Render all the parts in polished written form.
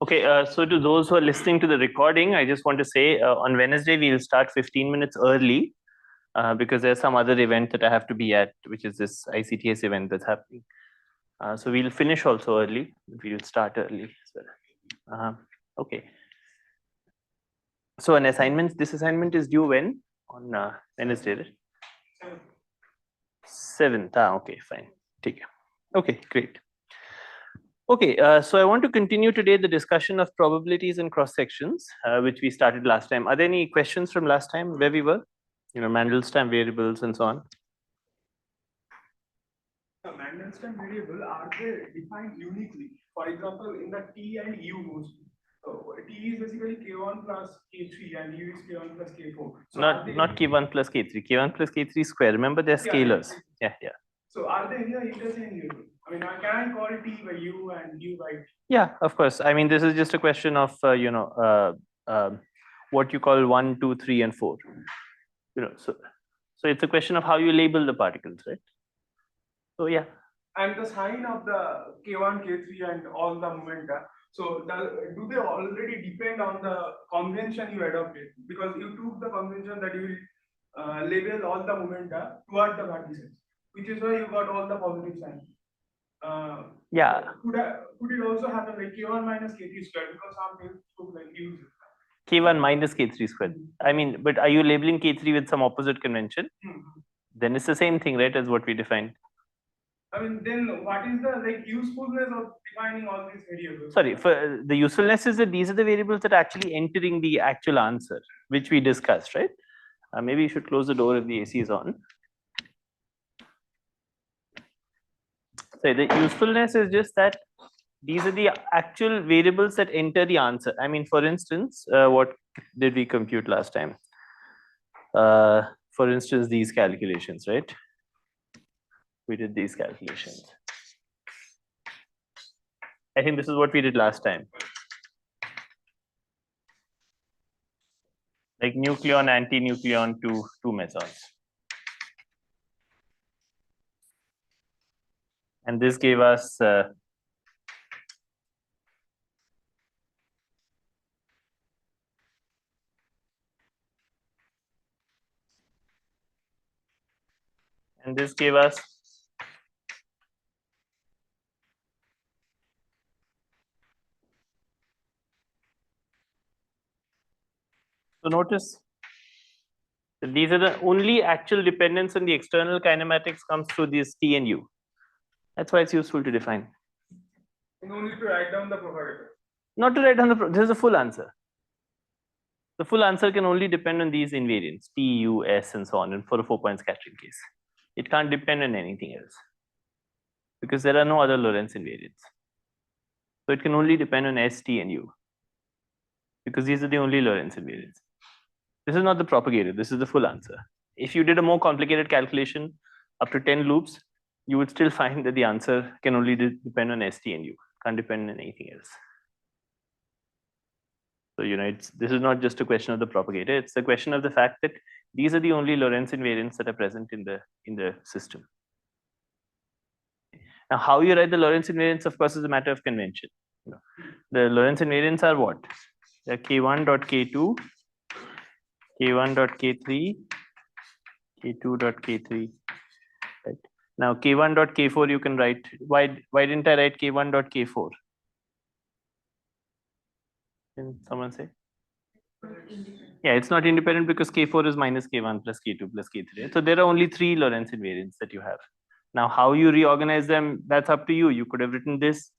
Okay, so to those who are listening to the recording, I just want to say on Wednesday, we'll start 15 minutes early because there's some other event that I have to be at, which is this ICTS event that's happening. So we'll finish also early. We'll start early as well. Okay. So an assignment, this assignment is due when? On Wednesday, right? 7th. Okay, fine. Take care. Okay, great. Okay, so I want to continue today the discussion of probabilities and cross sections, which we started last time. Are there any questions from last time where we were? Mandelstam variables and so on. Mandelstam variable, are they defined uniquely? For example, in the T and U mostly. T is basically K1 plus K3 and U is K1 plus K4. So not K1 plus K3, K1 plus K3 square. Remember, they're scalars. Yeah. So are they interchangeable? I mean, can I call T by U and U by T? Yeah, of course. I mean, this is just a question of what you call 1, 2, 3, and 4. So it's a question of how you label the particles, right? So yeah. And the sign of the K1, K3, and all the momenta. So do they already depend on the convention you adopted? Because you took the convention that you will label all the momenta toward the vertices, which is why you got all the positive signs. Yeah. Could it also happen like K1 minus K3 square, because some people like use it? K1 minus K3 square. I mean, but are you labeling K3 with some opposite convention? Then it's the same thing, right, as what we defined. I mean, then what is the usefulness of defining all these variables? Sorry, for the usefulness is that these are the variables that are actually entering the actual answer, which we discussed, right? Maybe you should close the door if the AC is on. So the usefulness is just that these are the actual variables that enter the answer. I mean, for instance, what did we compute last time? For instance, these calculations, right? We did these calculations. I think this is what we did last time. Like nucleon, anti-nucleon, two mesons. And this gave us and this gave us so notice that these are the only actual dependence on the external kinematics comes through these T and U. That's why it's useful to define. No need to write down the propagator. Not to write down this is the full answer. The full answer can only depend on these invariants, P, U, S, and so on, and for a 4-point scattering case. It can't depend on anything else because there are no other Lorentz invariants. So it can only depend on S, T, and U because these are the only Lorentz invariants. This is not the propagator. This is the full answer. If you did a more complicated calculation up to 10 loops, you would still find that the answer can only depend on S, T, and U. Can't depend on anything else. So, this is not just a question of the propagator. It's a question of the fact that these are the only Lorentz invariants that are present in the system. Now, how you write the Lorentz invariants, of course, is a matter of convention. The Lorentz invariants are what? They're K1.K2, K1.K3, K2.K3. Right. Now, K1.K4 you can write. Why didn't I write K1.K4? Can someone say? Yeah, it's not independent because K4 is minus K1 plus K2 plus K3. So there are only 3 Lorentz invariants that you have. Now, how you reorganize them, that's up to you. You could have written this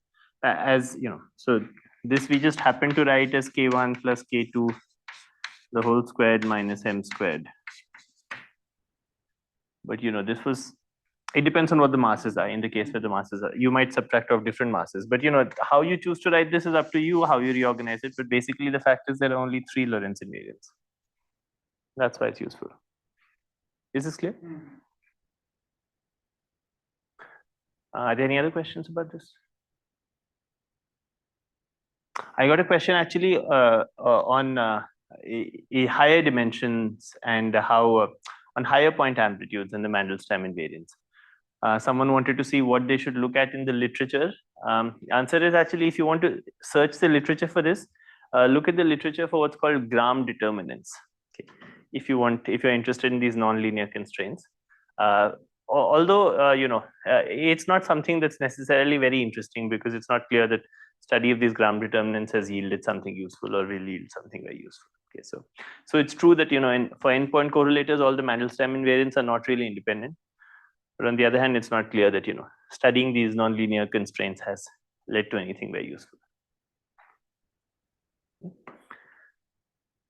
as, so this we just happen to write as K1 plus K2, the whole squared minus M squared. But, this was, it depends on what the masses are. In the case where the masses are, you might subtract off different masses. But, how you choose to write this is up to you, how you reorganize it. But basically, the fact is there are only 3 Lorentz invariants. That's why it's useful. Is this clear? Are there any other questions about this? I got a question actually on a higher dimensions and how on higher point amplitudes and the Mandelstam invariants. Someone wanted to see what they should look at in the literature. Answer is actually, if you want to search the literature for this, look at the literature for what's called gram determinants. Okay. If you're interested in these nonlinear constraints, although it's not something that's necessarily very interesting, because it's not clear that study of these gram determinants has yielded something useful or will yield something very useful. Okay, so it's true that for endpoint correlators, all the Mandelstam invariants are not really independent. But on the other hand, it's not clear that studying these nonlinear constraints has led to anything very useful.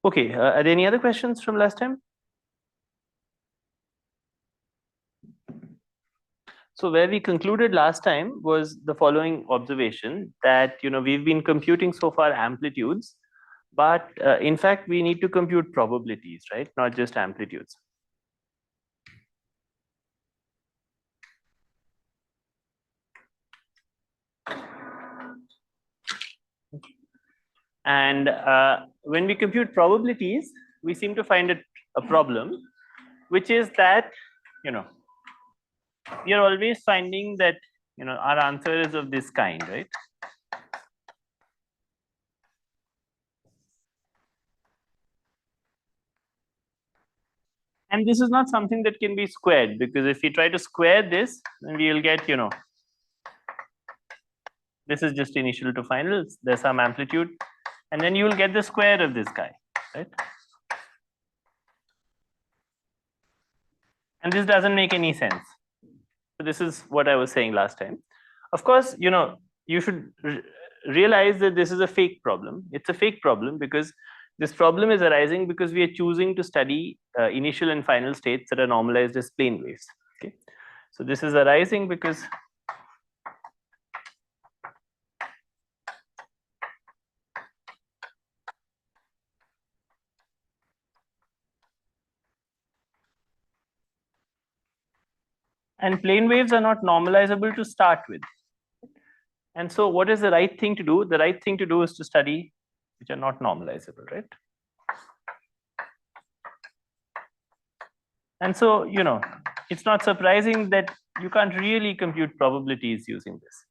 Okay, are there any other questions from last time? So where we concluded last time was the following observation, that we've been computing so far amplitudes, but in fact we need to compute probabilities, right? Not just amplitudes. And when we compute probabilities, we seem to find a problem, which is that we are always finding that our answer is of this kind, right? And this is not something that can be squared, because if we try to square this, then we will get this is just initial to final, there's some amplitude, and then you will get the square of this guy, right? And this doesn't make any sense. So this is what I was saying last time. Of course, you should realize that this is a fake problem. It's a fake problem because this problem is arising because we are choosing to study initial and final states that are normalized as plane waves. Okay, so this is arising because and plane waves are not normalizable to start with. And so what is the right thing to do? The right thing to do is to study which are not normalizable, right? And so, it's not surprising that you can't really compute probabilities using this.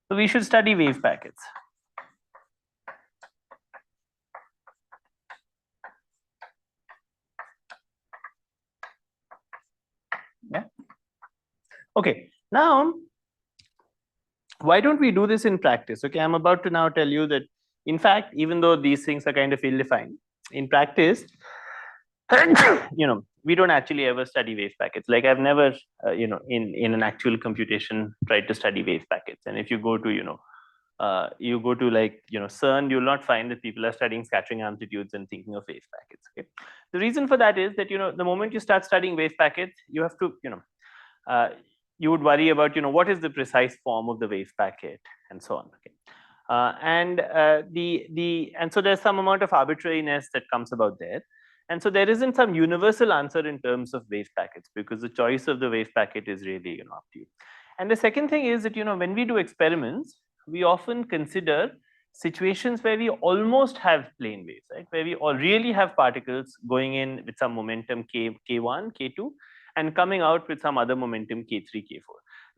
So we should study wave packets. Yeah. Okay. Now, why don't we do this in practice? Okay, I'm about to now tell you that, in fact, even though these things are kind of ill-defined, in practice, we don't actually ever study wave packets. Like I've never, in an actual computation tried to study wave packets. And if you go to, CERN, you'll not find that people are studying scattering amplitudes and thinking of wave packets. Okay, the reason for that is that the moment you start studying wave packets, you have to, you would worry about what is the precise form of the wave packet and so on. Okay, and so there's some amount of arbitrariness that comes about there. And so there isn't some universal answer in terms of wave packets, because the choice of the wave packet is really up to you. And the second thing is that when we do experiments, we often consider situations where we almost have plane waves, right? Where we all really have particles going in with some momentum k1, k2, and coming out with some other momentum k3, k4.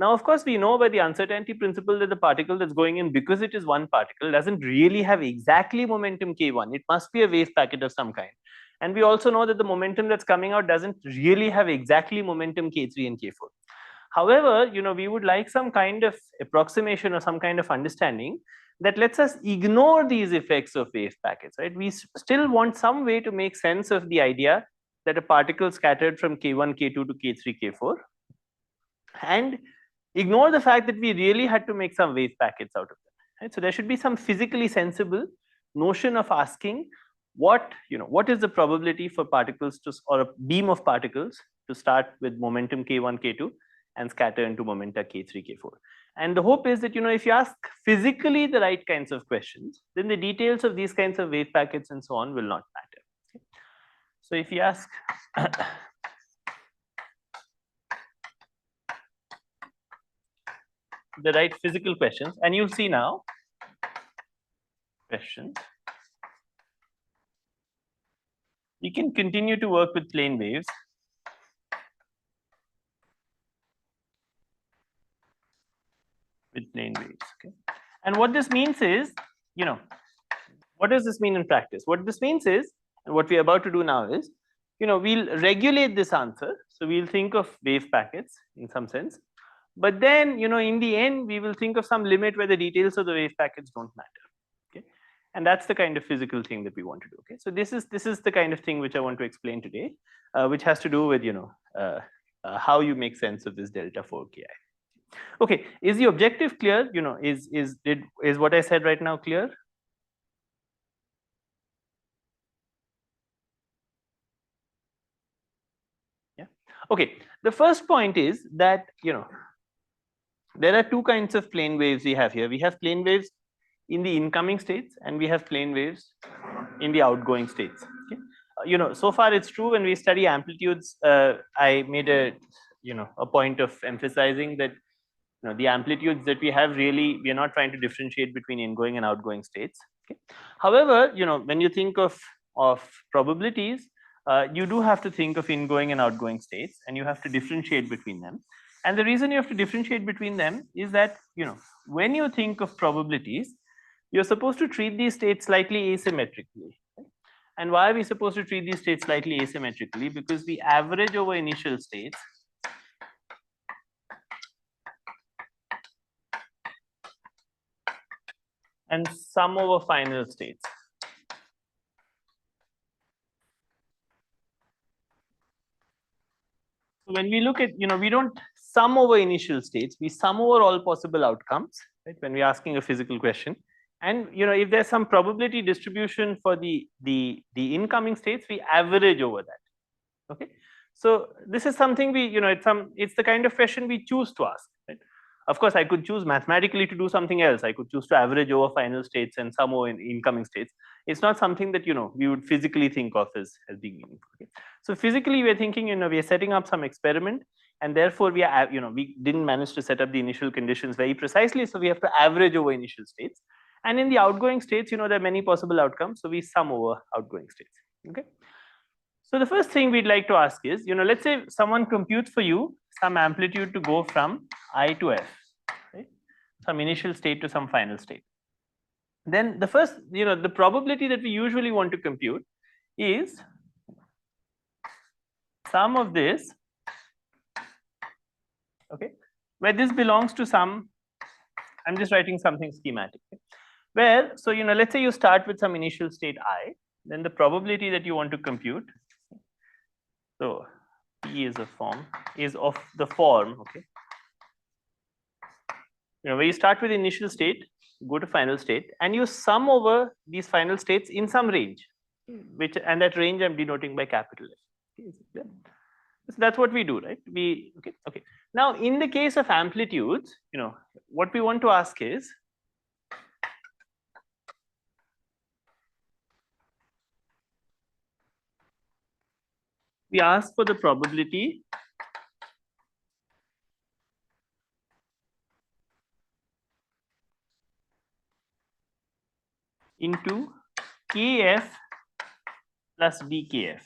Now, of course, we know by the uncertainty principle that the particle that's going in, because it is one particle, doesn't really have exactly momentum k1. It must be a wave packet of some kind. And we also know that the momentum that's coming out doesn't really have exactly momentum k3 and k4. However, we would like some kind of approximation or some kind of understanding that lets us ignore these effects of wave packets, right? We still want some way to make sense of the idea that a particle scattered from k1, k2 to k3, k4, and ignore the fact that we really had to make some wave packets out of them, right? So there should be some physically sensible notion of asking what is the probability for particles to, or a beam of particles to start with momentum k1, k2 and scatter into momenta k3, k4. And the hope is that if you ask physically the right kinds of questions, then the details of these kinds of wave packets and so on will not matter. Okay? So if you ask the right physical questions, and you'll see now questions, you can continue to work with plane waves with plane waves. Okay, and what this means is, what does this mean in practice? What this means is, and what we're about to do now is, we'll regulate this answer. So we'll think of wave packets in some sense, but then, in the end, we will think of some limit where the details of the wave packets don't matter. Okay, and that's the kind of physical thing that we want to do. Okay, so this is the kind of thing which I want to explain today, which has to do with how you make sense of this delta 4 ki. Okay, is the objective clear? Is what I said right now clear? Yeah. Okay. The first point is that there are two kinds of plane waves we have here. We have plane waves in the incoming states, and we have plane waves in the outgoing states. Okay. So far it's true when we study amplitudes. I made a point of emphasizing that the amplitudes that we have, really we are not trying to differentiate between ingoing and outgoing states. Okay. However, when you think of probabilities, you do have to think of ingoing and outgoing states, and you have to differentiate between them. And the reason you have to differentiate between them is that when you think of probabilities, you're supposed to treat these states slightly asymmetrically. Right? And why are we supposed to treat these states slightly asymmetrically? Because we average over initial states and sum over final states. So when we look at, we don't sum over initial states, we sum over all possible outcomes, right? When we're asking a physical question. And if there's some probability distribution for the incoming states, we average over that. Okay. So this is something we, it's the kind of question we choose to ask, right? Of course, I could choose mathematically to do something else. I could choose to average over final states and sum over incoming states. It's not something that we would physically think of as being meaningful. Okay? So physically, we're thinking, we are setting up some experiment, and therefore we are, we didn't manage to set up the initial conditions very precisely, so we have to average over initial states. And in the outgoing states, there are many possible outcomes, so we sum over outgoing states. Okay. So the first thing we'd like to ask is, let's say someone computes for you some amplitude to go from I to F, right? Some initial state to some final state. Then the first, the probability that we usually want to compute is sum of this, okay, where this belongs to some, I'm just writing something schematic, okay? Where, so, let's say you start with some initial state I, then the probability that you want to compute, so P is of the form, okay, where you start with initial state, go to final state, and you sum over these final states in some range, and that range I'm denoting by capital F. Okay, so that's what we do, right? Okay. Now, in the case of amplitudes, what we want to ask is, we ask for the probability into Kf plus dkf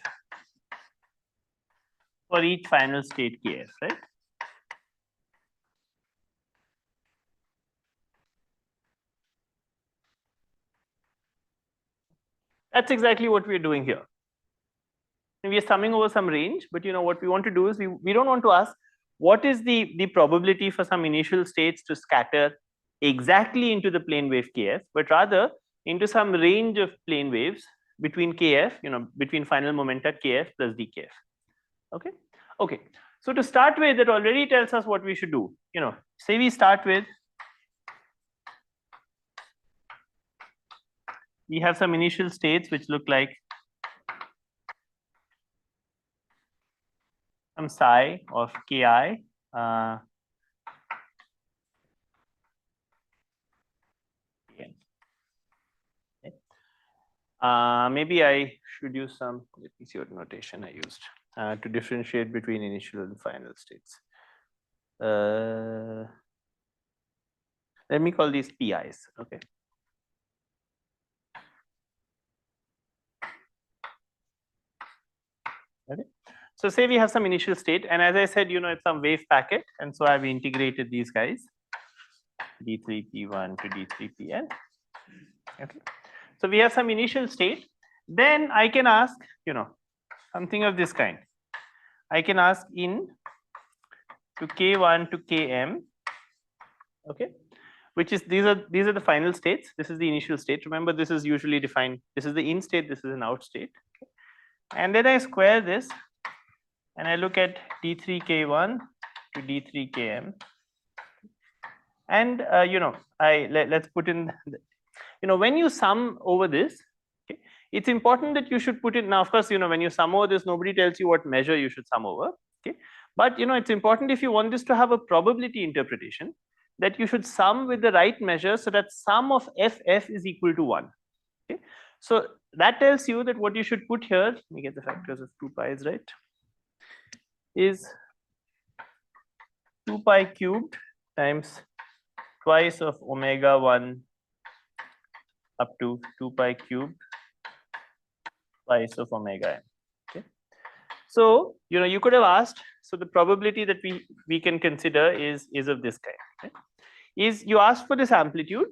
for each final state Kf, right? That's exactly what we're doing here. We are summing over some range, but what we want to do is we don't want to ask what is the probability for some initial states to scatter exactly into the plane wave Kf, but rather into some range of plane waves between Kf, between final momenta Kf plus dkf. Okay. Okay. So to start with, that already tells us what we should do. Say we start with, we have some initial states which look like some psi of ki. Maybe I should use some, let me see what notation I used to differentiate between initial and final states. Let me call these PIs, okay. Okay. So say we have some initial state, and as I said, it's some wave packet, and so I've integrated these guys. d3p1 to d3pn. Okay. So we have some initial state. Then I can ask, something of this kind. I can ask in to k1 to km. Okay, which is these are the final states. This is the initial state. Remember, this is usually defined. This is the in state. This is an out state. Okay. And then I square this, and I look at d3k1 to d3km. And let's put in, when you sum over this, okay, it's important that you should put it. Now, of course, when you sum over this, nobody tells you what measure you should sum over. Okay, but it's important if you want this to have a probability interpretation, that you should sum with the right measure so that sum of ff is equal to 1. Okay, so that tells you that what you should put here, let me get the factors of 2 pi is right, is 2 pi cubed times twice of omega 1 up to 2 pi cubed twice of omega n. Okay. So you could have asked, so the probability that we can consider is of this kind. Okay. Is you ask for this amplitude.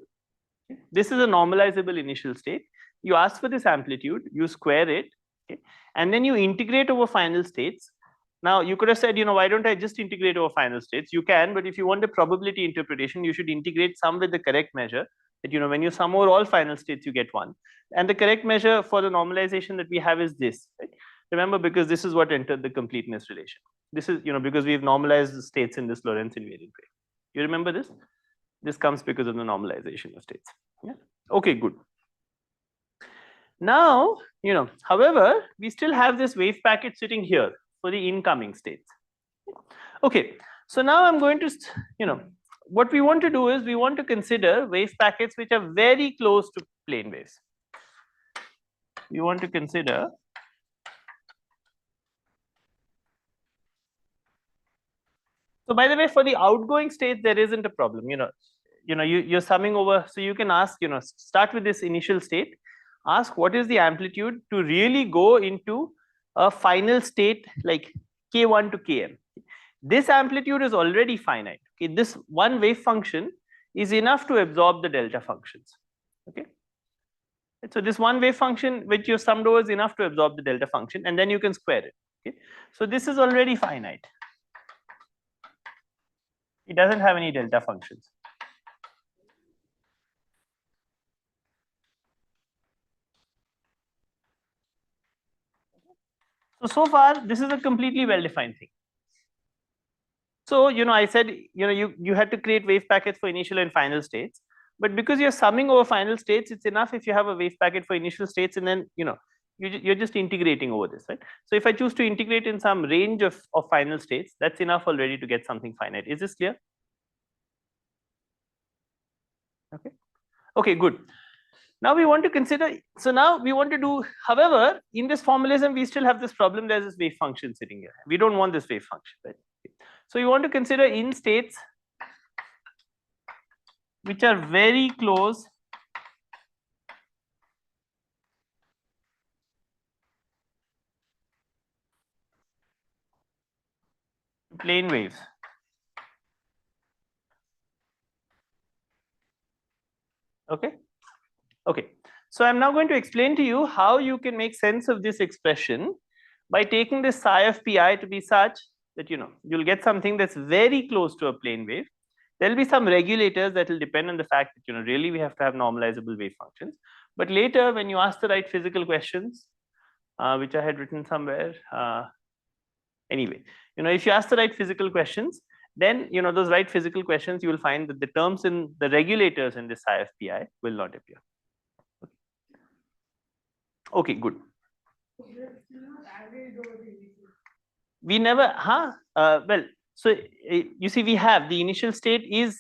This is a normalizable initial state. You ask for this amplitude, you square it, okay, and then you integrate over final states. Now you could have said, why don't I just integrate over final states? You can, but if you want a probability interpretation, you should integrate some with the correct measure. That when you sum over all final states, you get 1. And the correct measure for the normalization that we have is this. Right? Remember, because this is what entered the completeness relation. This is because we've normalized the states in this Lorentz invariant way. You remember this? This comes because of the normalization of states. Yeah. Okay, good. Now, however, we still have this wave packet sitting here for the incoming states. Okay, so now I'm going to, what we want to do is we want to consider wave packets which are very close to plane waves. We want to consider so by the way, for the outgoing state, there isn't a problem. You're summing over, so you can ask, start with this initial state, ask what is the amplitude to really go into a final state like k1 to km. This amplitude is already finite. Okay, this one wave function is enough to absorb the delta functions. Okay, so this one wave function which you summed over is enough to absorb the delta function, and then you can square it. Okay, so this is already finite. It doesn't have any delta functions. So far, this is a completely well-defined thing. So, I said, you had to create wave packets for initial and final states, but because you're summing over final states, it's enough if you have a wave packet for initial states, and then, you're just integrating over this, right? So if I choose to integrate in some range of final states, that's enough already to get something finite. Is this clear? Okay. Okay, good. Now we want to consider, so now we want to do, however, in this formalism, we still have this problem. There's this wave function sitting here. We don't want this wave function, right? So you want to consider in states which are very close to plane waves. Okay. Okay. So I'm now going to explain to you how you can make sense of this expression by taking this psi of pi to be such that you'll get something that's very close to a plane wave. There'll be some regulators that will depend on the fact that really we have to have normalizable wave functions. But later, when you ask the right physical questions, which I had written somewhere, anyway, if you ask the right physical questions, then those right physical questions, you will find that the terms in the regulators in this psi of pi will not appear. Okay, good. We never, well, so you see, we have the initial state is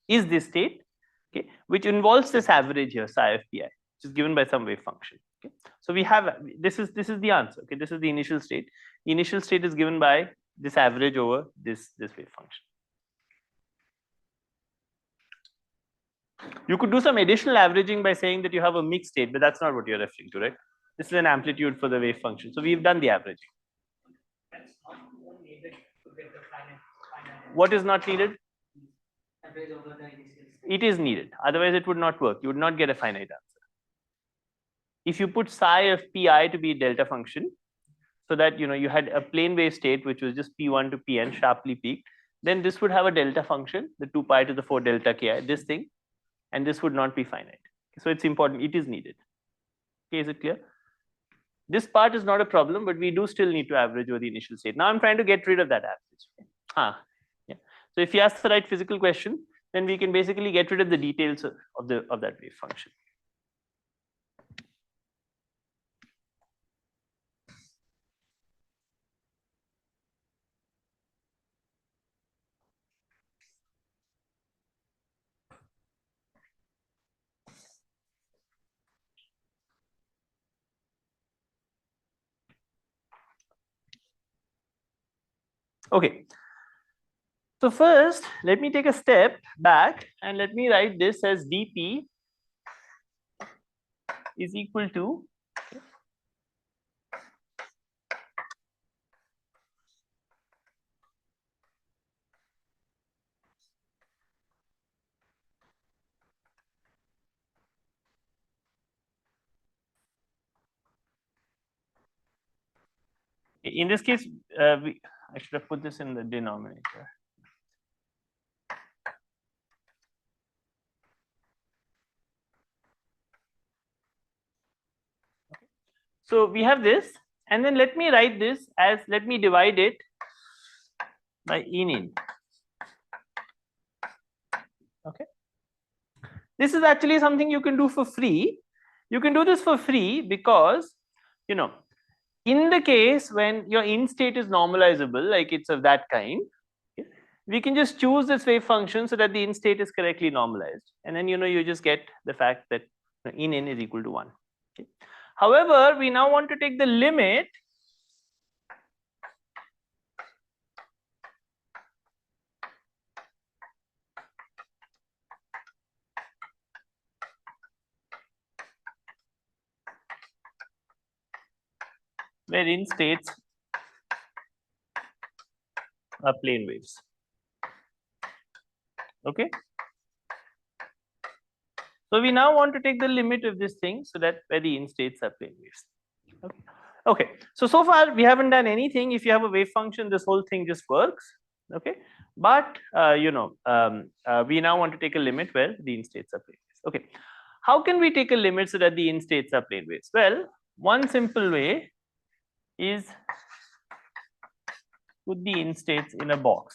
this state, okay, which involves this average here, psi of pi, which is given by some wave function. Okay, so we have this is the answer. Okay, this is the initial state. The initial state is given by this average over this wave function. You could do some additional averaging by saying that you have a mixed state, but that's not what you're referring to, right? This is an amplitude for the wave function. So we've done the averaging. That's not needed to get the final. What is not needed? Average over the initial state. It is needed. Otherwise, it would not work. You would not get a finite answer. If you put psi of pi to be a delta function, so that you had a plane wave state which was just p1 to pn sharply peaked, then this would have a delta function, the 2 pi to the 4 delta ki, this thing, and this would not be finite. So it's important. It is needed. Okay, is it clear? This part is not a problem, but we do still need to average over the initial state. Now I'm trying to get rid of that average. Yeah. So if you ask the right physical question, then we can basically get rid of the details of that wave function. Okay. So first, let me take a step back and let me write this as dp is equal to in this case, I should have put this in the denominator. So we have this, and then let me write this as, let me divide it by in. Okay. This is actually something you can do for free. You can do this for free because, in the case when your in state is normalizable, like it's of that kind, we can just choose this wave function so that the in state is correctly normalized. And then, you just get the fact that in is equal to 1. Okay. However, we now want to take the limit where in states are plane waves. Okay. So we now want to take the limit of this thing so that where the in states are plane waves. Okay. Okay. So far we haven't done anything. If you have a wave function, this whole thing just works. Okay. But we now want to take a limit where the in states are plane waves. Okay. How can we take a limit so that the in states are plane waves? Well, one simple way is put the in states in a box.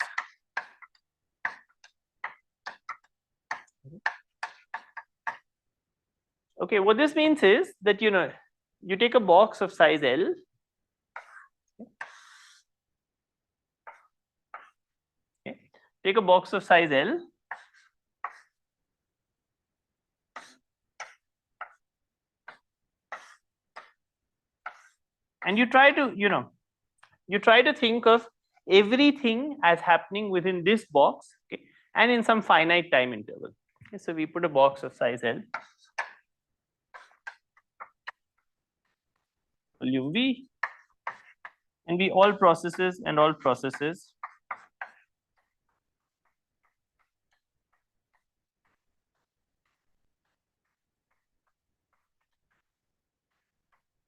Okay, what this means is that you take a box of size L. Okay. Take a box of size L. And you try to think of everything as happening within this box, okay, and in some finite time interval. Okay, so we put a box of size L, volume V, and we all processes.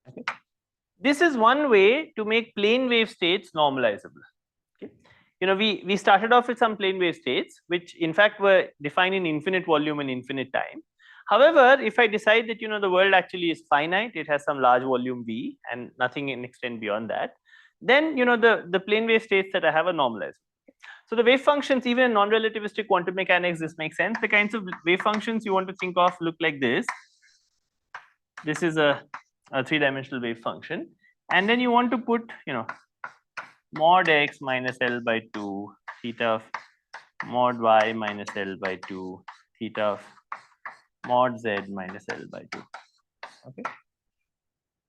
Okay. This is one way to make plane wave states normalizable. Okay. We started off with some plane wave states, which in fact were defined in infinite volume and infinite time. However, if I decide that the world actually is finite, it has some large volume V and nothing can extend beyond that, then the plane wave states that I have are normalized. So the wave functions, even in non-relativistic quantum mechanics, this makes sense. The kinds of wave functions you want to think of look like this. This is a 3-dimensional wave function, and then you want to put mod x minus L by 2 theta of mod y minus L by 2 theta of mod z minus L by 2. Okay.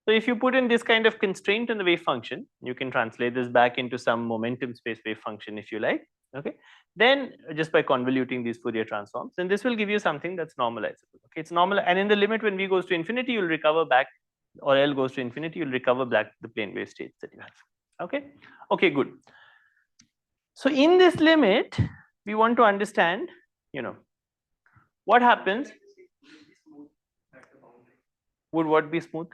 So if you put in this kind of constraint on the wave function, you can translate this back into some momentum space wave function if you like. Okay. Then just by convoluting these Fourier transforms, then this will give you something that's normalizable. Okay, it's normal, and in the limit when v goes to infinity, you'll recover back, or L goes to infinity, you'll recover back the plane wave states that you have. Okay. Okay, good. So in this limit, we want to understand, what happens? Would what be smooth?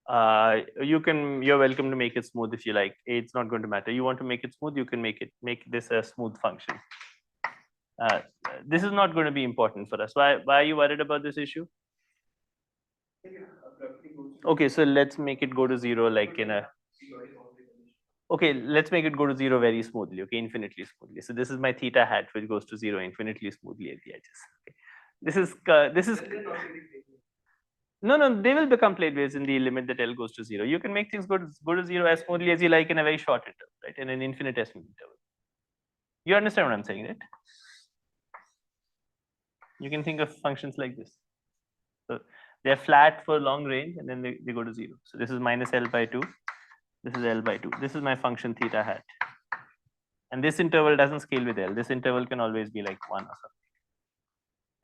You're welcome to make it smooth if you like. It's not going to matter. You want to make it smooth, you can make this a smooth function. This is not going to be important for us. Why are you worried about this issue? Okay, so let's make it go to 0 like in a. Okay, let's make it go to 0 very smoothly. Okay, infinitely smoothly. So this is my theta hat, which goes to 0 infinitely smoothly at the edges. Okay. This is. No, they will become plane waves in the limit that L goes to 0. You can make things go to 0 as smoothly as you like in a very short interval, right? In an infinitesimal interval. You understand what I'm saying, right? You can think of functions like this. So they're flat for long range and then they go to 0. So this is minus L by 2. This is L by 2. This is my function theta hat. And this interval doesn't scale with L. This interval can always be like 1 or something.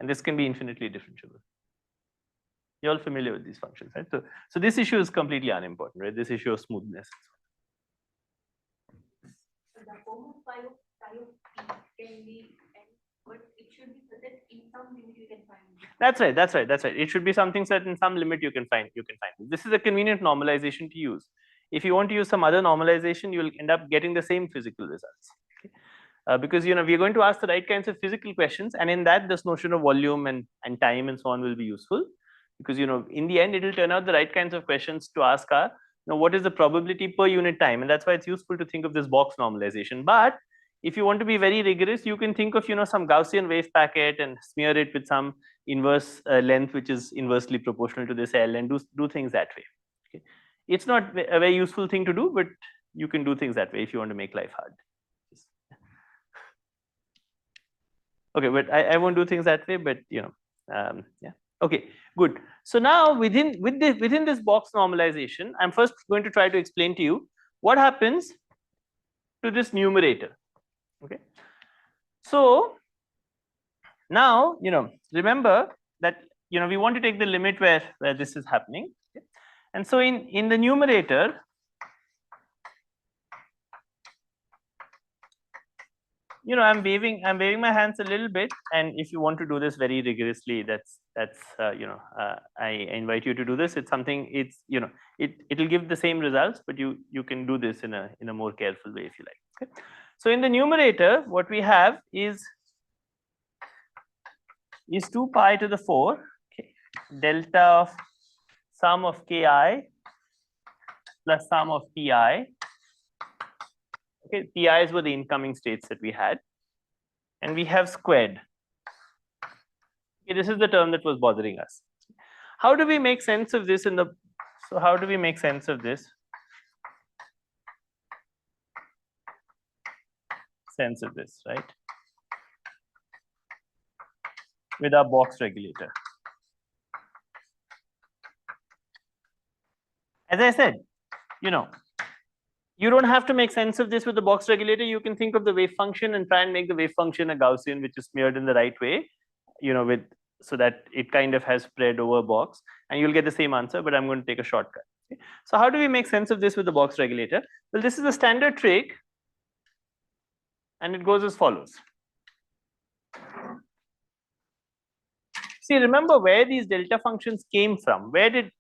And this can be infinitely differentiable. You're all familiar with these functions, right? So this issue is completely unimportant, right? This issue of smoothness. So the form of phi of t can be, but it should be so that in some limit you can find. That's right. It should be something that in some limit you can find. This is a convenient normalization to use. If you want to use some other normalization, you will end up getting the same physical results. Okay? Because we are going to ask the right kinds of physical questions, and in that, this notion of volume and time and so on will be useful. Because in the end, it will turn out the right kinds of questions to ask are, what is the probability per unit time, and that's why it's useful to think of this box normalization. But if you want to be very rigorous, you can think of some Gaussian wave packet and smear it with some inverse length which is inversely proportional to this L and do things that way. Okay, it's not a very useful thing to do, but you can do things that way if you want to make life hard. Okay, but I won't do things that way. But yeah. Okay, good. So now within this box normalization, I'm first going to try to explain to you what happens to this numerator. Okay, so now remember that we want to take the limit where this is happening. Okay? And so in the numerator, I'm waving my hands a little bit, and if you want to do this very rigorously, that's I invite you to do this. It's something, it'll give the same results, but you can do this in a more careful way if you like. Okay? So in the numerator, what we have is 2 pi to the 4, okay, delta of sum of ki plus sum of pi. Okay, pi's were the incoming states that we had, and we have squared. Okay, this is the term that was bothering us. How do we make sense of this how do we make sense of this? Right? With our box regulator. As I said, you don't have to make sense of this with the box regulator. You can think of the wave function and try and make the wave function a Gaussian, which is smeared in the right way, so that it kind of has spread over box, and you'll get the same answer, but I'm going to take a shortcut. Okay? So how do we make sense of this with the box regulator? Well, this is a standard trick, and it goes as follows. See, remember where these delta functions came from. Where did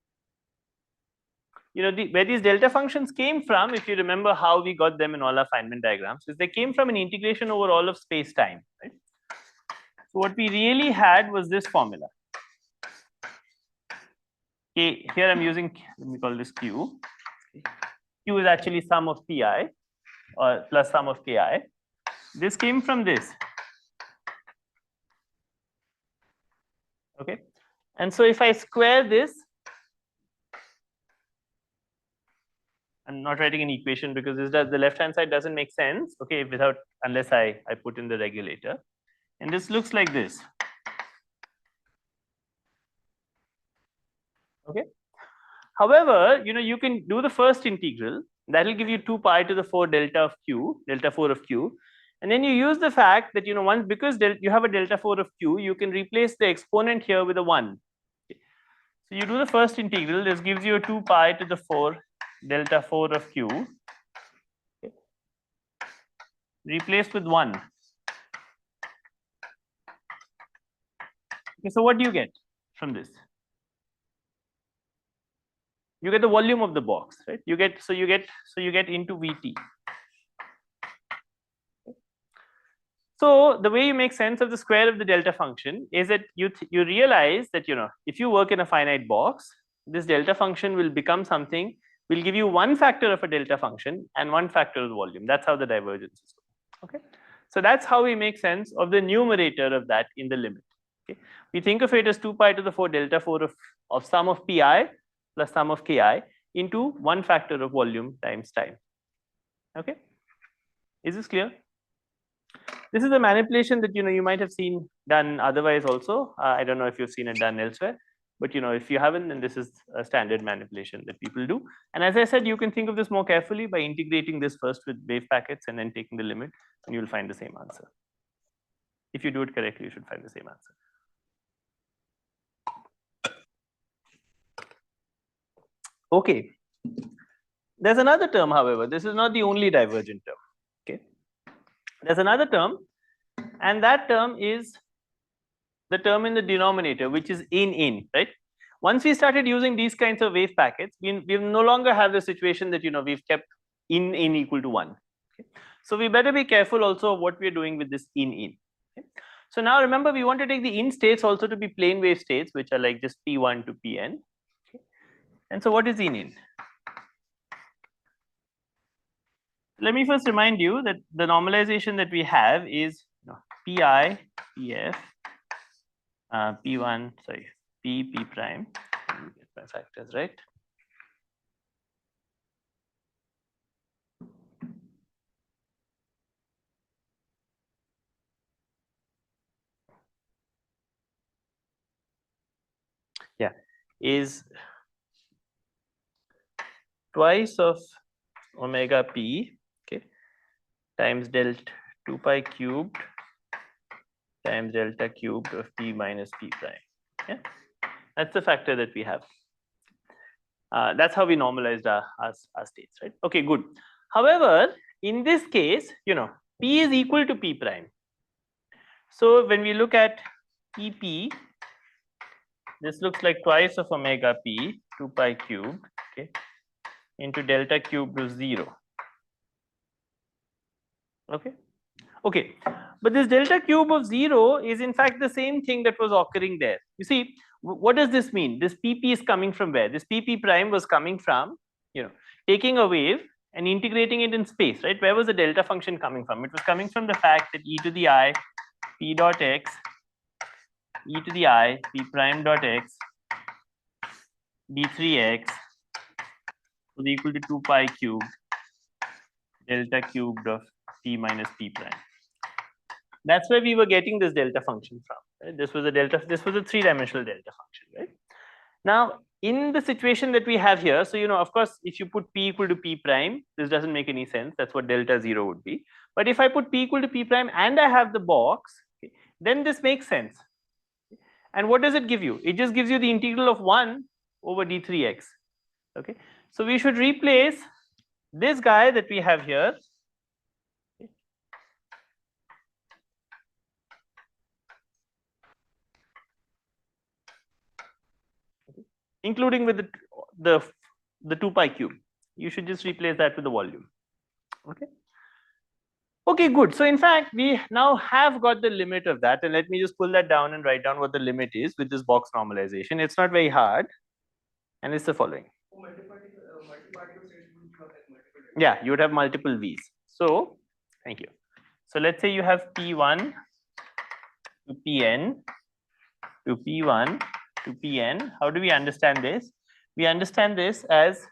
where these delta functions came from, if you remember how we got them in all our Feynman diagrams, is they came from an integration over all of space-time, right? So what we really had was this formula. Okay, here I'm using, let me call this Q. Q is actually sum of pi or plus sum of ki. This came from this. Okay, and so if I square this, I'm not writing an equation because the left hand side doesn't make sense, okay, unless I put in the regulator. And this looks like this. Okay. However, you can do the first integral. That will give you 2 pi to the 4 delta of q, delta 4 of q. And then you use the fact that, once, because you have a delta 4 of q, you can replace the exponent here with a 1. Okay. So you do the first integral, this gives you a 2 pi to the 4 delta 4 of q. Okay. Replaced with 1. Okay, so what do you get from this? You get the volume of the box, right? You get into VT. So the way you make sense of the square of the delta function is that you realize that, if you work in a finite box, this delta function will become something, will give you one factor of a delta function and one factor of the volume. That's how the divergence is going. Okay. So that's how we make sense of the numerator of that in the limit. Okay. We think of it as 2 pi to the 4 delta 4 of sum of pi plus sum of ki into one factor of volume times time. Okay. Is this clear? This is a manipulation that you might have seen done otherwise also. I don't know if you've seen it done elsewhere, but if you haven't, then this is a standard manipulation that people do. And as I said, you can think of this more carefully by integrating this first with wave packets and then taking the limit, and you'll find the same answer. If you do it correctly, you should find the same answer. Okay. There's another term, however. This is not the only divergent term. Okay. There's another term, and that term is the term in the denominator, which is in, right? Once we started using these kinds of wave packets, we no longer have the situation that we've kept in equal to 1. Okay? So we better be careful also of what we're doing with this in. Okay? So now remember, we want to take the in states also to be plane wave states, which are like just P1 to Pn. Okay? And so what is in? Let me first remind you that the normalization that we have is Pi, Pf, P1, sorry, P prime. Let me get my factors right. Yeah, is twice of omega p, okay, times delta 2 pi cubed times delta cubed of p minus p prime. Yeah, that's the factor that we have. That's how we normalized our states, right? Okay, good. However, in this case, p is equal to p prime. So when we look at pp, this looks like twice of omega p, 2 pi cubed, okay, into delta cubed of 0. Okay. Okay, but this delta cube of 0 is in fact the same thing that was occurring there. You see, what does this mean? This pp is coming from where? This pp prime was coming from, taking a wave and integrating it in space, right? Where was the delta function coming from? It was coming from the fact that e to the I p dot x, e to the I p prime dot x d3x was equal to 2 pi cubed delta cubed of p minus p prime. That's where we were getting this delta function from. Right? This was a 3-dimensional delta function, right? Now, in the situation that we have here, so of course, if you put p equal to p prime, this doesn't make any sense. That's what delta 0 would be. But if I put p equal to p prime and I have the box, okay, then this makes sense. And what does it give you? It just gives you the integral of 1 over d3x. Okay, so we should replace this guy that we have here. Including with the 2 pi cube. You should just replace that with the volume. Okay. Okay, good. So in fact, we now have got the limit of that, and let me just pull that down and write down what the limit is with this box normalization. It's not very hard, and it's the following. Yeah, you would have multiple V's. So, thank you. So let's say you have P1 to Pn to P1 to Pn. How do we understand this? We understand this as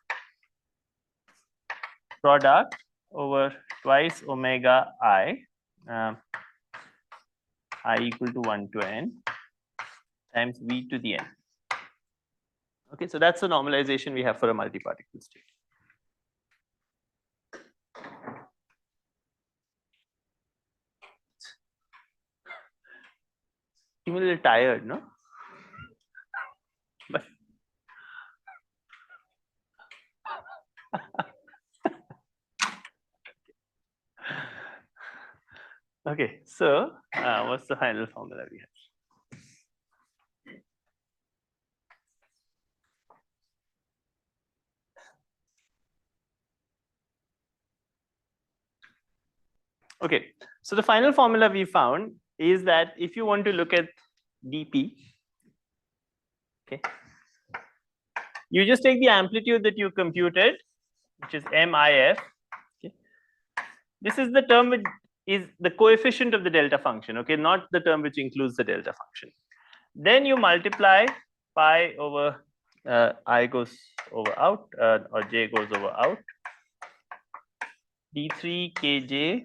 product over twice omega I, I equal to 1 to n times V to the n. Okay, so that's the normalization we have for a multi-particle state. seem a little tired, no? But okay, so what's the final formula we have? Okay, so the final formula we found is that if you want to look at dp, okay, you just take the amplitude that you computed, which is MIF. Okay, this is the term which is the coefficient of the delta function. Okay, not the term which includes the delta function. Then you multiply pi over I goes over out or j goes over out, d3 kj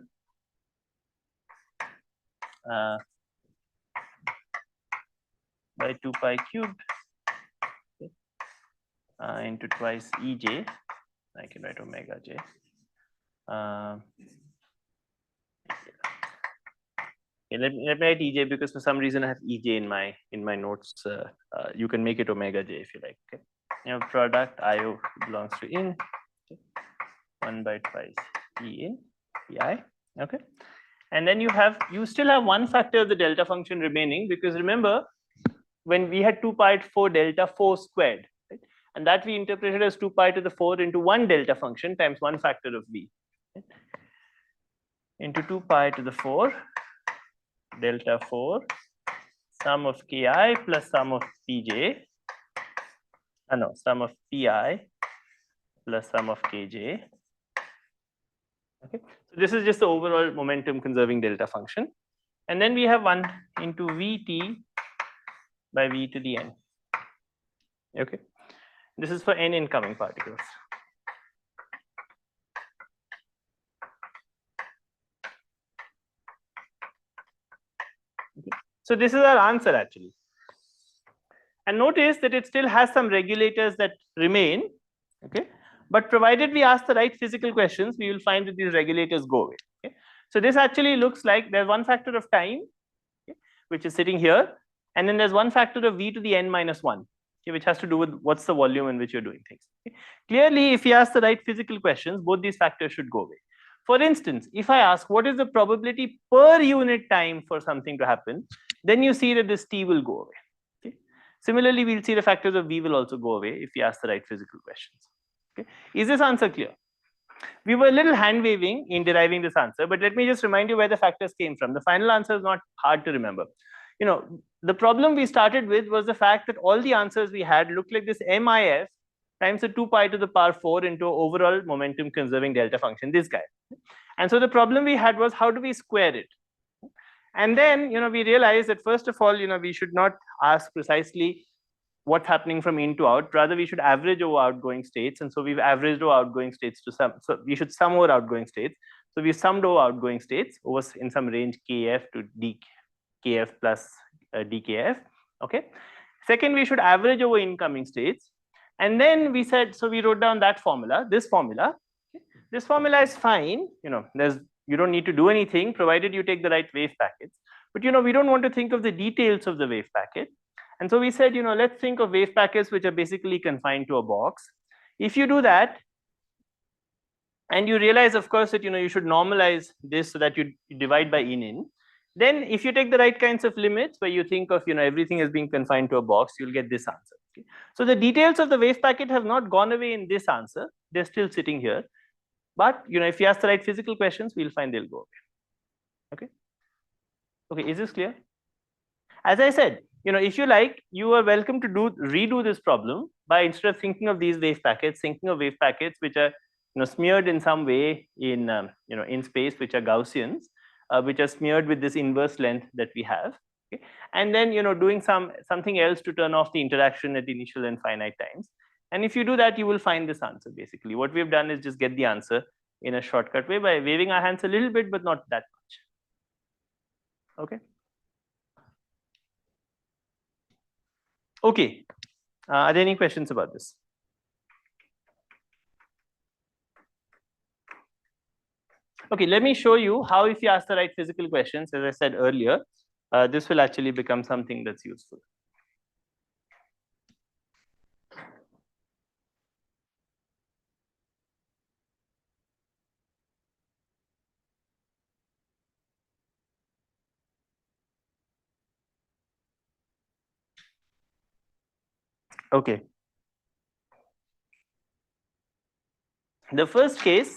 by 2 pi cubed into twice ej. I can write omega j. Okay, let me write ej because for some reason I have ej in my notes. You can make it omega j if you like. Okay, you know, product io belongs to in, okay, 1 by twice e in pi. Okay, and then you still have one factor of the delta function remaining, because remember when we had 2 pi to 4 delta 4 squared, right? And that we interpreted as 2 pi to the 4 into one delta function times one factor of v, right? Into 2 pi to the 4 delta 4 sum of ki plus sum of pj, no, sum of pi plus sum of kj. Okay, so this is just the overall momentum conserving delta function, and then we have 1 into vt by v to the n. Okay, this is for n incoming particles. Okay. So this is our answer actually, and notice that it still has some regulators that remain. Okay, but provided we ask the right physical questions, we will find that these regulators go away. Okay, so this actually looks like there's one factor of time, okay, which is sitting here, and then there's one factor of v to the n minus 1, okay, which has to do with what's the volume in which you're doing things. Okay. Clearly, if you ask the right physical questions, both these factors should go away. For instance, if I ask what is the probability per unit time for something to happen, then you see that this t will go away. Okay. Similarly, we'll see the factors of v will also go away if you ask the right physical questions. Okay. Is this answer clear? We were a little hand waving in deriving this answer, but let me just remind you where the factors came from. The final answer is not hard to remember. You know, the problem we started with was the fact that all the answers we had looked like this MIF times the 2 pi to the power 4 into overall momentum conserving delta function, this guy. And so the problem we had was how do we square it? And then, you know, we realized that first of all, you know, we should not ask precisely what's happening from in to out, rather we should average over outgoing states. And so we've averaged over outgoing states to sum, so we should sum over outgoing states. So we summed over outgoing states over in some range kf to dkf plus dkf. Okay. Second, we should average over incoming states. And then we said, so we wrote down that formula, this formula. Okay. This formula is fine. You know, you don't need to do anything provided you take the right wave packets. But you know, we don't want to think of the details of the wave packet. And so we said, you know, let's think of wave packets which are basically confined to a box. If you do that, and you realize, of course, that you know you should normalize this so that you divide by in. Then if you take the right kinds of limits where you think of, you know, everything as being confined to a box, you'll get this answer. Okay? So the details of the wave packet have not gone away in this answer. They're still sitting here. But you know, if you ask the right physical questions, we'll find they'll go away. Okay. Okay, is this clear? As I said, you know, if you like, you are welcome to redo this problem by, instead of thinking of these wave packets, thinking of wave packets which are, you know, smeared in some way in you know, in space, which are Gaussians, which are smeared with this inverse length that we have. Okay? And then, you know, doing something else to turn off the interaction at initial and finite times. And if you do that, you will find this answer. Basically, what we've done is just get the answer in a shortcut way by waving our hands a little bit, but not that much. Okay. Okay. Are there any questions about this? Okay, let me show you how, if you ask the right physical questions, as I said earlier, this will actually become something that's useful. Okay. The first case,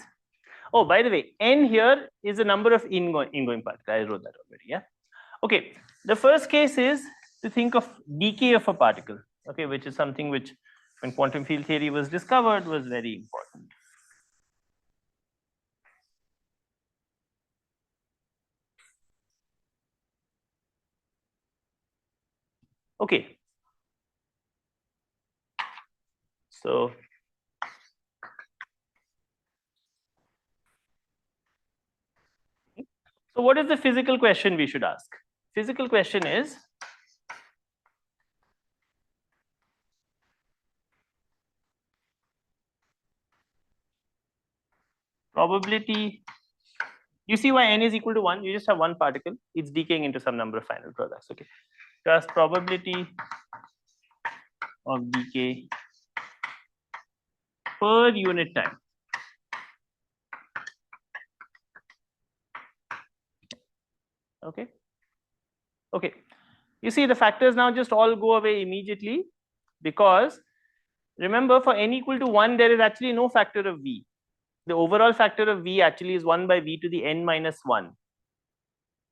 oh, by the way, n here is the number of ingoing particles. I wrote that already, yeah. Okay, the first case is to think of decay of a particle, okay, which is something which when quantum field theory was discovered was very important. Okay. So what is the physical question we should ask? Physical question is, probability, you see why n is equal to 1, you just have one particle, it's decaying into some number of final products, okay. Thus probability of decay per unit time. Okay. Okay. You see the factors now just all go away immediately, because remember for n equal to 1 there is actually no factor of v. The overall factor of v actually is 1 by v to the n minus 1.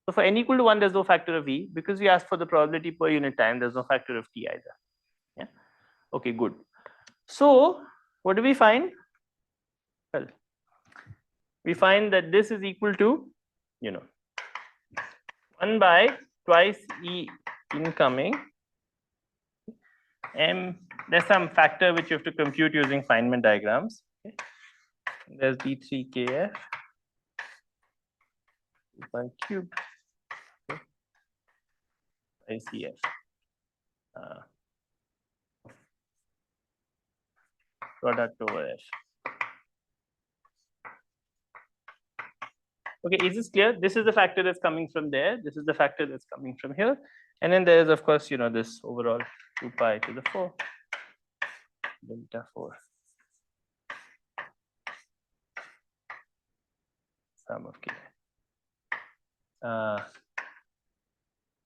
So for n equal to 1 there's no factor of v, because we asked for the probability per unit time, there's no factor of t either. Yeah. Okay, good. So what do we find? Well, we find that this is equal to, 1 by twice E incoming m. There's some factor which you have to compute using Feynman diagrams. Okay. There's d3kf 1 cube ICF. Product over f. Okay, is this clear? This is the factor that's coming from there. This is the factor that's coming from here. And then there is, of course, this overall 2 pi to the 4 delta 4 sum of k.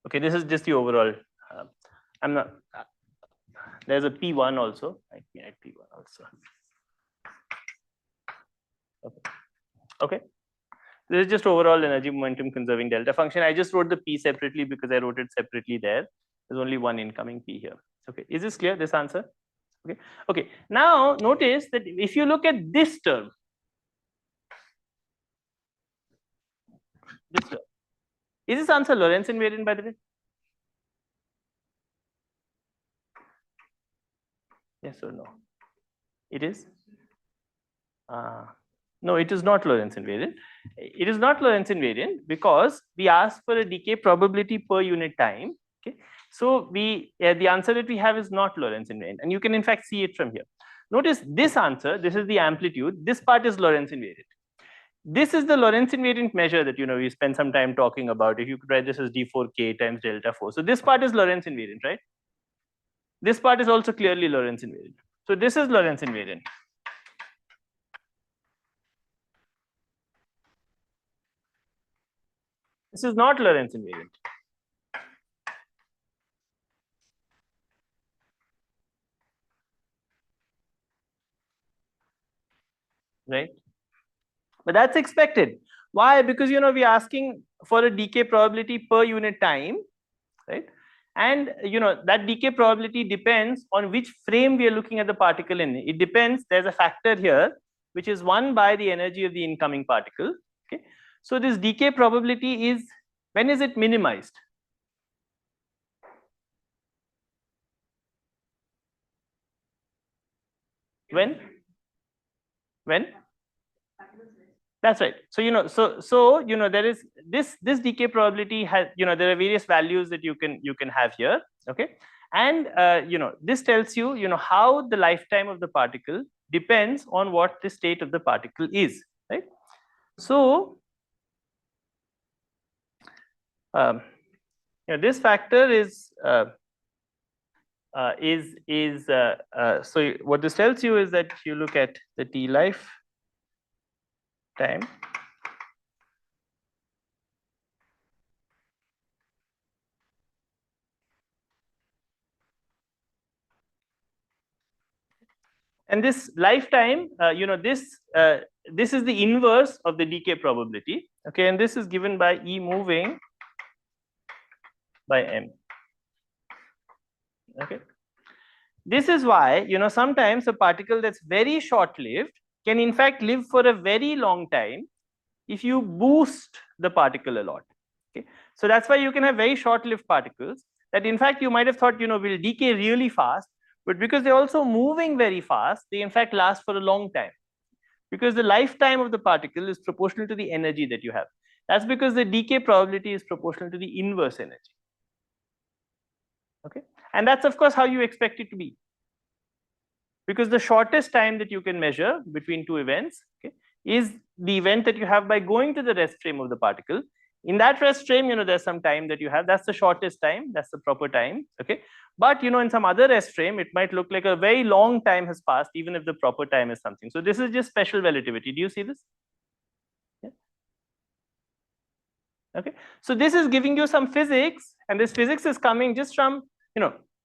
Okay, this is just the overall. I'm not. There's a P1 also. I can add P1 also. Okay. Okay. This is just overall energy momentum conserving delta function. I just wrote the P separately because I wrote it separately there. There's only one incoming P here. Okay. Is this clear? This answer? Okay. Okay. Now notice that if you look at this term, is this answer Lorentz invariant, by the way? Yes or no? It is? No, it is not Lorentz invariant. It is not Lorentz invariant because we asked for a decay probability per unit time. Okay, so the answer that we have is not Lorentz invariant, and you can in fact see it from here. Notice this answer. This is the amplitude. This part is Lorentz invariant. This is the Lorentz invariant measure that we spent some time talking about. If you could write this as d4k times delta 4. So this part is Lorentz invariant, right? This part is also clearly Lorentz invariant. So this is Lorentz invariant. This is not Lorentz invariant. Right? But that's expected. Why? Because we're asking for a decay probability per unit time, right? And that decay probability depends on which frame we are looking at the particle in. It depends. There's a factor here which is 1 by the energy of the incoming particle. Okay. So this decay probability is, when is it minimized? When? That's right. So there is this decay probability has there are various values that you can have here. Okay, and this tells you how the lifetime of the particle depends on what the state of the particle is, right? So this factor is so what this tells you is that you look at the t life time and this lifetime, this is the inverse of the decay probability, okay, and this is given by E moving by M. Okay, this is why sometimes a particle that's very short-lived can in fact live for a very long time if you boost the particle a lot. Okay, so that's why you can have very short-lived particles that in fact you might have thought will decay really fast, but because they're also moving very fast, they in fact last for a long time, because the lifetime of the particle is proportional to the energy that you have. That's because the decay probability is proportional to the inverse energy. Okay, and that's of course how you expect it to be, because the shortest time that you can measure between two events, okay, is the event that you have by going to the rest frame of the particle. In that rest frame, there's some time that you have. That's the shortest time. That's the proper time. Okay, but in some other rest frame, it might look like a very long time has passed, even if the proper time is something. So this is just special relativity. Do you see this? Yeah. Okay, so this is giving you some physics, and this physics is coming just from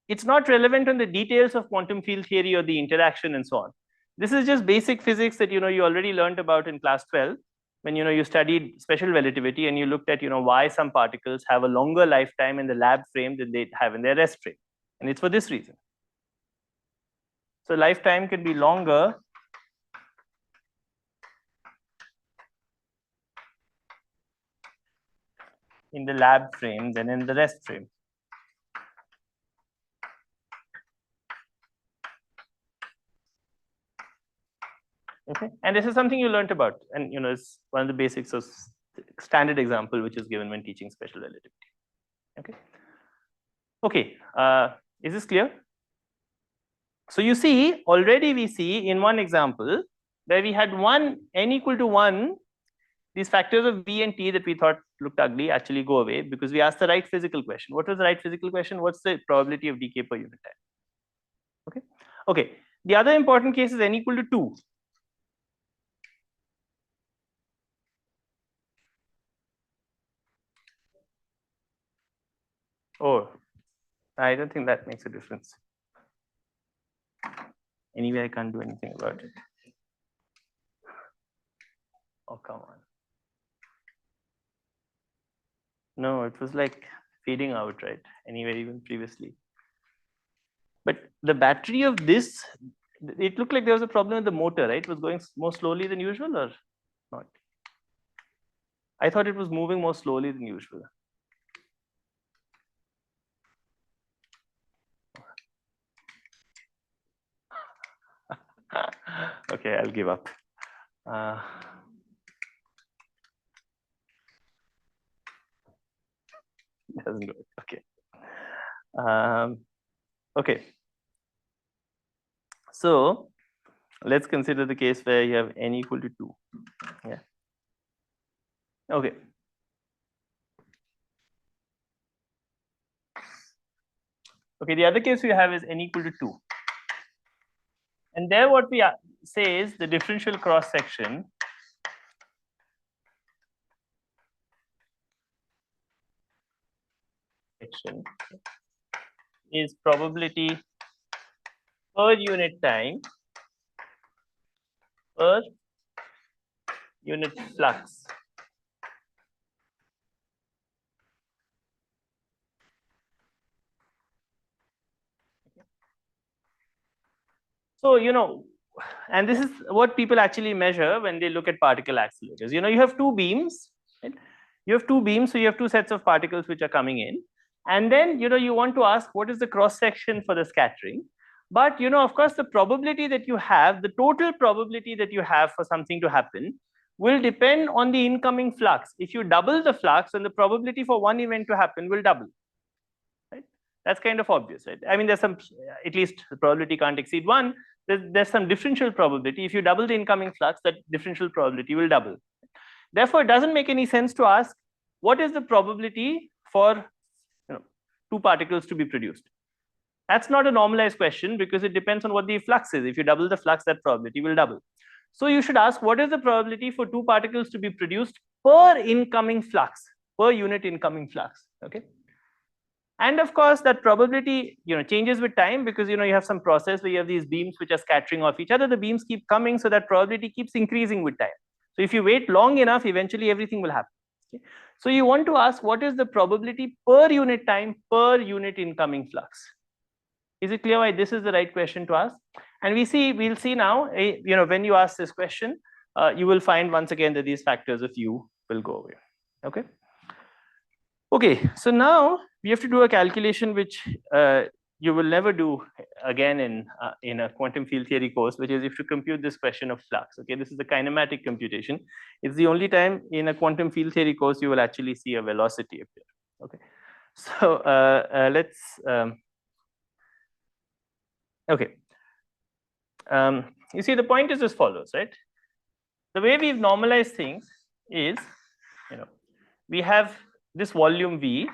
it's not relevant on the details of quantum field theory or the interaction and so on. This is just basic physics that you already learned about in class 12 when you studied special relativity and you looked at why some particles have a longer lifetime in the lab frame than they have in their rest frame, and it's for this reason. So lifetime can be longer in the lab frame than in the rest frame. Okay, and this is something you learned about, and it's one of the basics of standard example which is given when teaching special relativity. Okay, okay, is this clear? So you see, already we see in one example where we had n equal to 1, these factors of v and t that we thought looked ugly actually go away because we asked the right physical question. What was the right physical question? What's the probability of decay per unit time? Okay, okay. The other important case is n equal to 2. Oh, I don't think that makes a difference. Anyway, I can't do anything about it. Oh, come on. No, it was like fading out, right? Anyway, even previously. But the battery of this, it looked like there was a problem with the motor, right? It was going more slowly than usual or not? I thought it was moving more slowly than usual. Okay, I'll give up. Doesn't work. Okay. Okay. So let's consider the case where you have n equal to 2. Yeah. Okay. Okay, the other case we have is n equal to 2. And there what we say is the differential cross section is probability per unit time per unit flux. So, and this is what people actually measure when they look at particle accelerators. You have two beams, right? You have two beams, so you have two sets of particles which are coming in. And then, you want to ask what is the cross section for the scattering. But, of course, the probability that you have, the total probability that you have for something to happen will depend on the incoming flux. If you double the flux, then the probability for one event to happen will double. Right? That's kind of obvious, right? I mean, there's some, at least the probability can't exceed 1. There's some differential probability. If you double the incoming flux, that differential probability will double. Therefore, it doesn't make any sense to ask what is the probability for two particles to be produced? That's not a normalized question because it depends on what the flux is. If you double the flux, that probability will double. So you should ask, what is the probability for two particles to be produced per incoming flux, per unit incoming flux, okay? And of course, that probability, changes with time because, you have some process where you have these beams which are scattering off each other. The beams keep coming, so that probability keeps increasing with time. So if you wait long enough, eventually everything will happen. Okay? So you want to ask, what is the probability per unit time, per unit incoming flux? Is it clear why this is the right question to ask? And we'll see now, when you ask this question, you will find once again that these factors of U will go away, okay? Okay, so now we have to do a calculation which you will never do again in a quantum field theory course, which is if you compute this question of flux, okay? This is the kinematic computation. It's the only time in a quantum field theory course you will actually see a velocity appear, okay? So let's, okay. You see, the point is as follows, right? The way we've normalized things is, we have this volume V,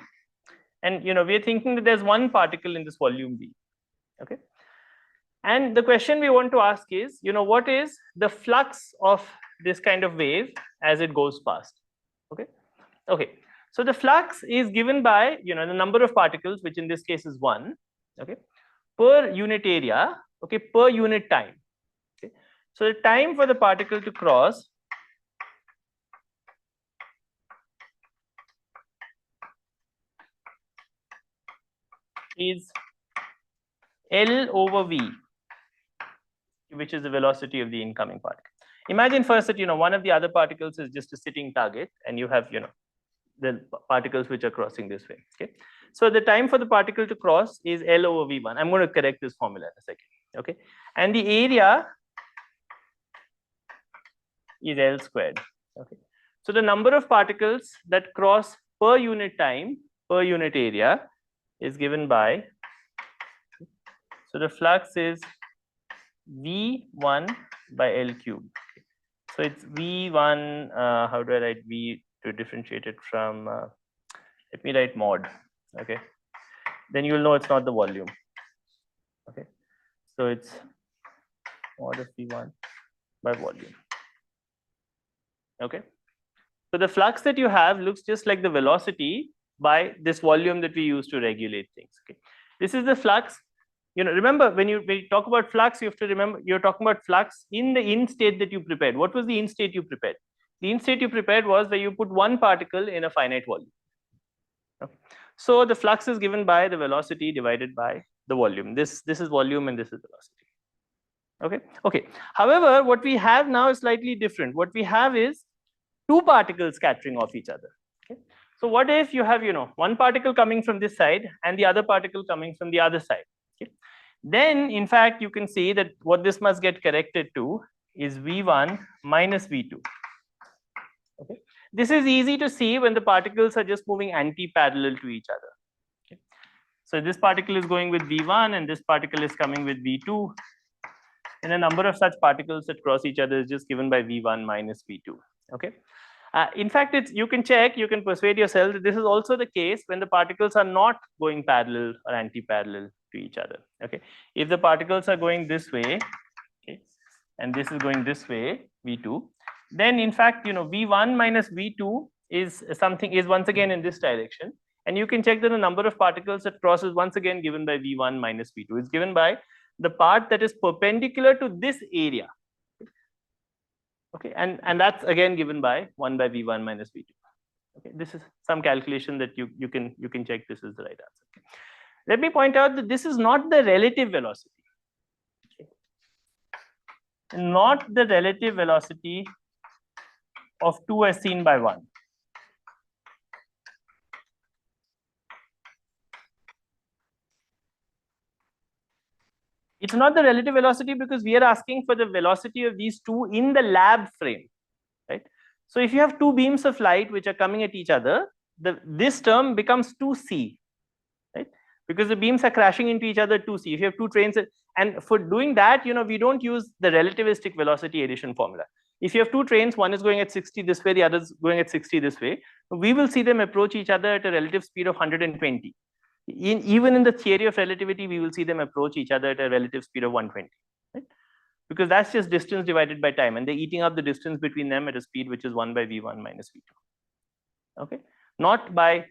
and we are thinking that there's one particle in this volume V, okay? And the question we want to ask is, what is the flux of this kind of wave as it goes past, okay? Okay, so the flux is given by, the number of particles, which in this case is 1, okay, per unit area, okay, per unit time. Okay, so the time for the particle to cross is L over V, which is the velocity of the incoming particle. Imagine first that one of the other particles is just a sitting target, and you have the particles which are crossing this way. Okay, so the time for the particle to cross is L over V1. I'm going to correct this formula in a second. Okay, and the area is L squared. Okay, so the number of particles that cross per unit time per unit area is given by, so the flux is V1 by L cubed. So it's V1, how do I write V to differentiate it from, let me write mod, okay? Then you'll know it's not the volume, okay? So it's mod of V1 by volume, okay? So the flux that you have looks just like the velocity by this volume that we use to regulate things, okay? This is the flux. Remember, when you talk about flux, you have to remember you're talking about flux in the in state that you prepared. What was the in state you prepared? The in state you prepared was where you put one particle in a finite volume. Okay. So the flux is given by the velocity divided by the volume. This is volume and this is velocity. Okay. Okay. However, what we have now is slightly different. What we have is two particles scattering off each other. Okay. So what if you have one particle coming from this side and the other particle coming from the other side? Okay. Then, in fact, you can see that what this must get corrected to is V1 minus V2. Okay. This is easy to see when the particles are just moving anti-parallel to each other. Okay. So this particle is going with V1 and this particle is coming with V2. And a number of such particles that cross each other is just given by V1 minus V2. Okay. In fact, you can check, you can persuade yourself that this is also the case when the particles are not going parallel or anti-parallel to each other. Okay, if the particles are going this way, okay, and this is going this way, V2, then in fact, V1 minus V2 is once again in this direction, and you can check that the number of particles that cross is once again given by V1 minus V2. It's given by the part that is perpendicular to this area. Okay, and that's again given by 1 by V1 minus V2. Okay, this is some calculation that you can check this is the right answer. Okay. Let me point out that this is not the relative velocity. Okay. Not the relative velocity of 2 as seen by 1. It's not the relative velocity because we are asking for the velocity of these two in the lab frame, right? So if you have two beams of light which are coming at each other, this term becomes 2c, right? Because the beams are crashing into each other 2c. If you have two trains, and for doing that, we don't use the relativistic velocity addition formula. If you have two trains, one is going at 60 this way, the other is going at 60 this way, we will see them approach each other at a relative speed of 120. Even in the theory of relativity, we will see them approach each other at a relative speed of 120, right? Because that's just distance divided by time, and they're eating up the distance between them at a speed which is 1 by v1 minus v2. Okay, not by,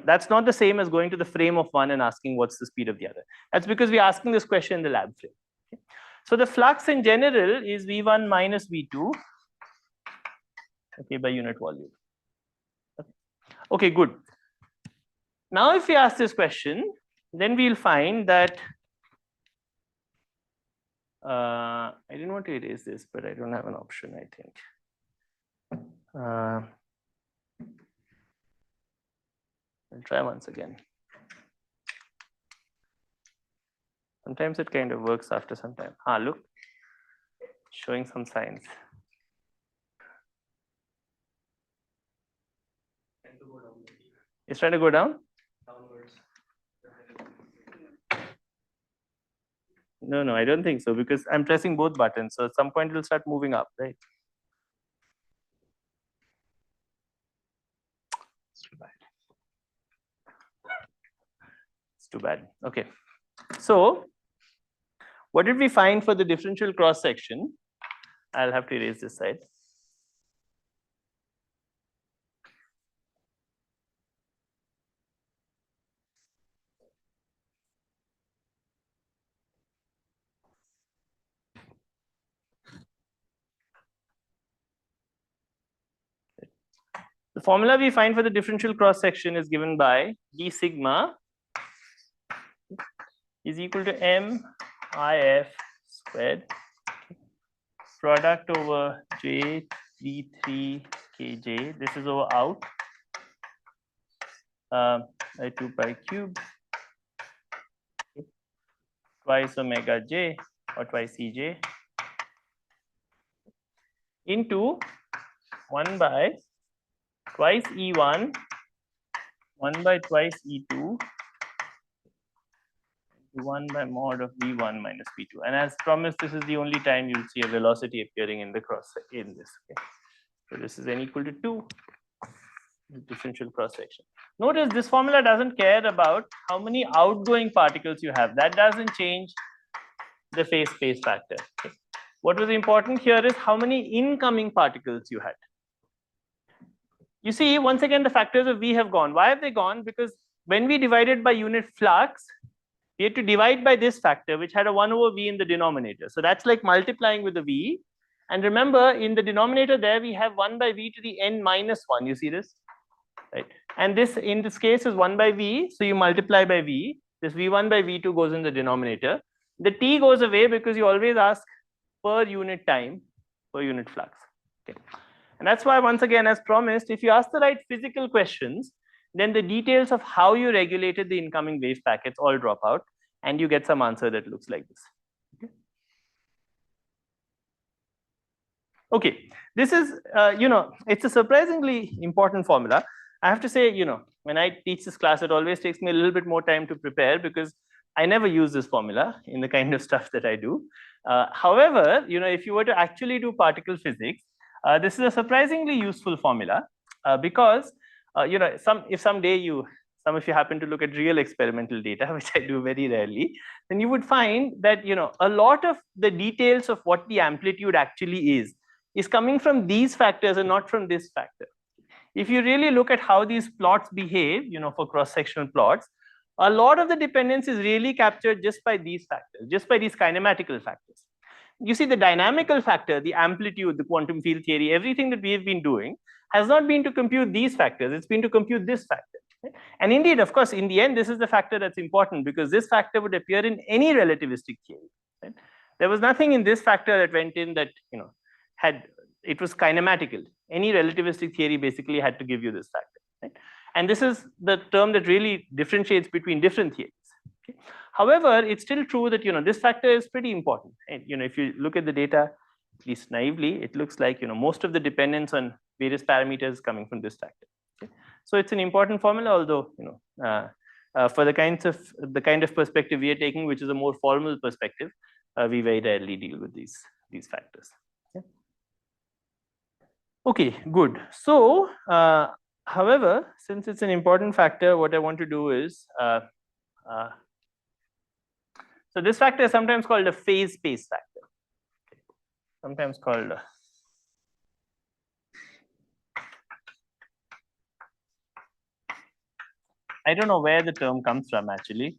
that's not the same as going to the frame of one and asking what's the speed of the other. That's because we're asking this question in the lab frame. Okay? So the flux in general is v1 minus v2, okay, by unit volume. Okay, good. Now, if we ask this question, then we'll find that I didn't want to erase this, but I don't have an option, I think. I'll try once again. Sometimes it kind of works after some time. Look, showing some signs. It's trying to go down? Downwards. No, I don't think so, because I'm pressing both buttons. So at some point it'll start moving up, right? It's too bad. It's too bad. Okay. So what did we find for the differential cross section? I'll have to erase this side. The formula we find for the differential cross section is given by d sigma is equal to m if squared product over j v3 kj. This is over out by 2 pi cube twice omega j or twice ej into 1 by twice E1, 1 by twice E2, 1 by mod of V1 minus V2. And as promised, this is the only time you'll see a velocity appearing in the cross in this. Okay? So this is n equal to 2, differential cross section. Notice this formula doesn't care about how many outgoing particles you have. That doesn't change the phase space factor. Okay? What was important here is how many incoming particles you had. You see, once again, the factors of V have gone. Why have they gone? Because when we divided by unit flux, we had to divide by this factor, which had a 1 over V in the denominator. So that's like multiplying with the V. And remember, in the denominator there, we have 1 by V to the n minus 1. You see this? Right? And this, in this case, is 1 by V. So you multiply by V. This V1 by V2 goes in the denominator. The T goes away because you always ask per unit time, per unit flux. Okay. And that's why, once again, as promised, if you ask the right physical questions, then the details of how you regulated the incoming wave packets all drop out, and you get some answer that looks like this. Okay, this is, it's a surprisingly important formula. I have to say, when I teach this class, it always takes me a little bit more time to prepare because I never use this formula in the kind of stuff that I do. However, if you were to actually do particle physics, this is a surprisingly useful formula because, if someday some of you happen to look at real experimental data, which I do very rarely, then you would find that, a lot of the details of what the amplitude actually is coming from these factors and not from this factor. If you really look at how these plots behave, for cross-sectional plots, a lot of the dependence is really captured just by these factors, just by these kinematical factors. You see, the dynamical factor, the amplitude, the quantum field theory, everything that we have been doing has not been to compute these factors, it's been to compute this factor. Right? And indeed, of course, in the end, this is the factor that's important because this factor would appear in any relativistic theory. Right? There was nothing in this factor that went in that, it was kinematical. Any relativistic theory basically had to give you this factor. Right? And this is the term that really differentiates between different theories. Okay? However, it's still true that this factor is pretty important. And if you look at the data, at least naively, it looks like most of the dependence on various parameters is coming from this factor. Okay? So it's an important formula, although for the kind of perspective we are taking, which is a more formal perspective, we very rarely deal with these factors. Okay, good. So, however, since it's an important factor, what I want to do is So this factor is sometimes called a phase space factor. Sometimes called I don't know where the term comes from actually.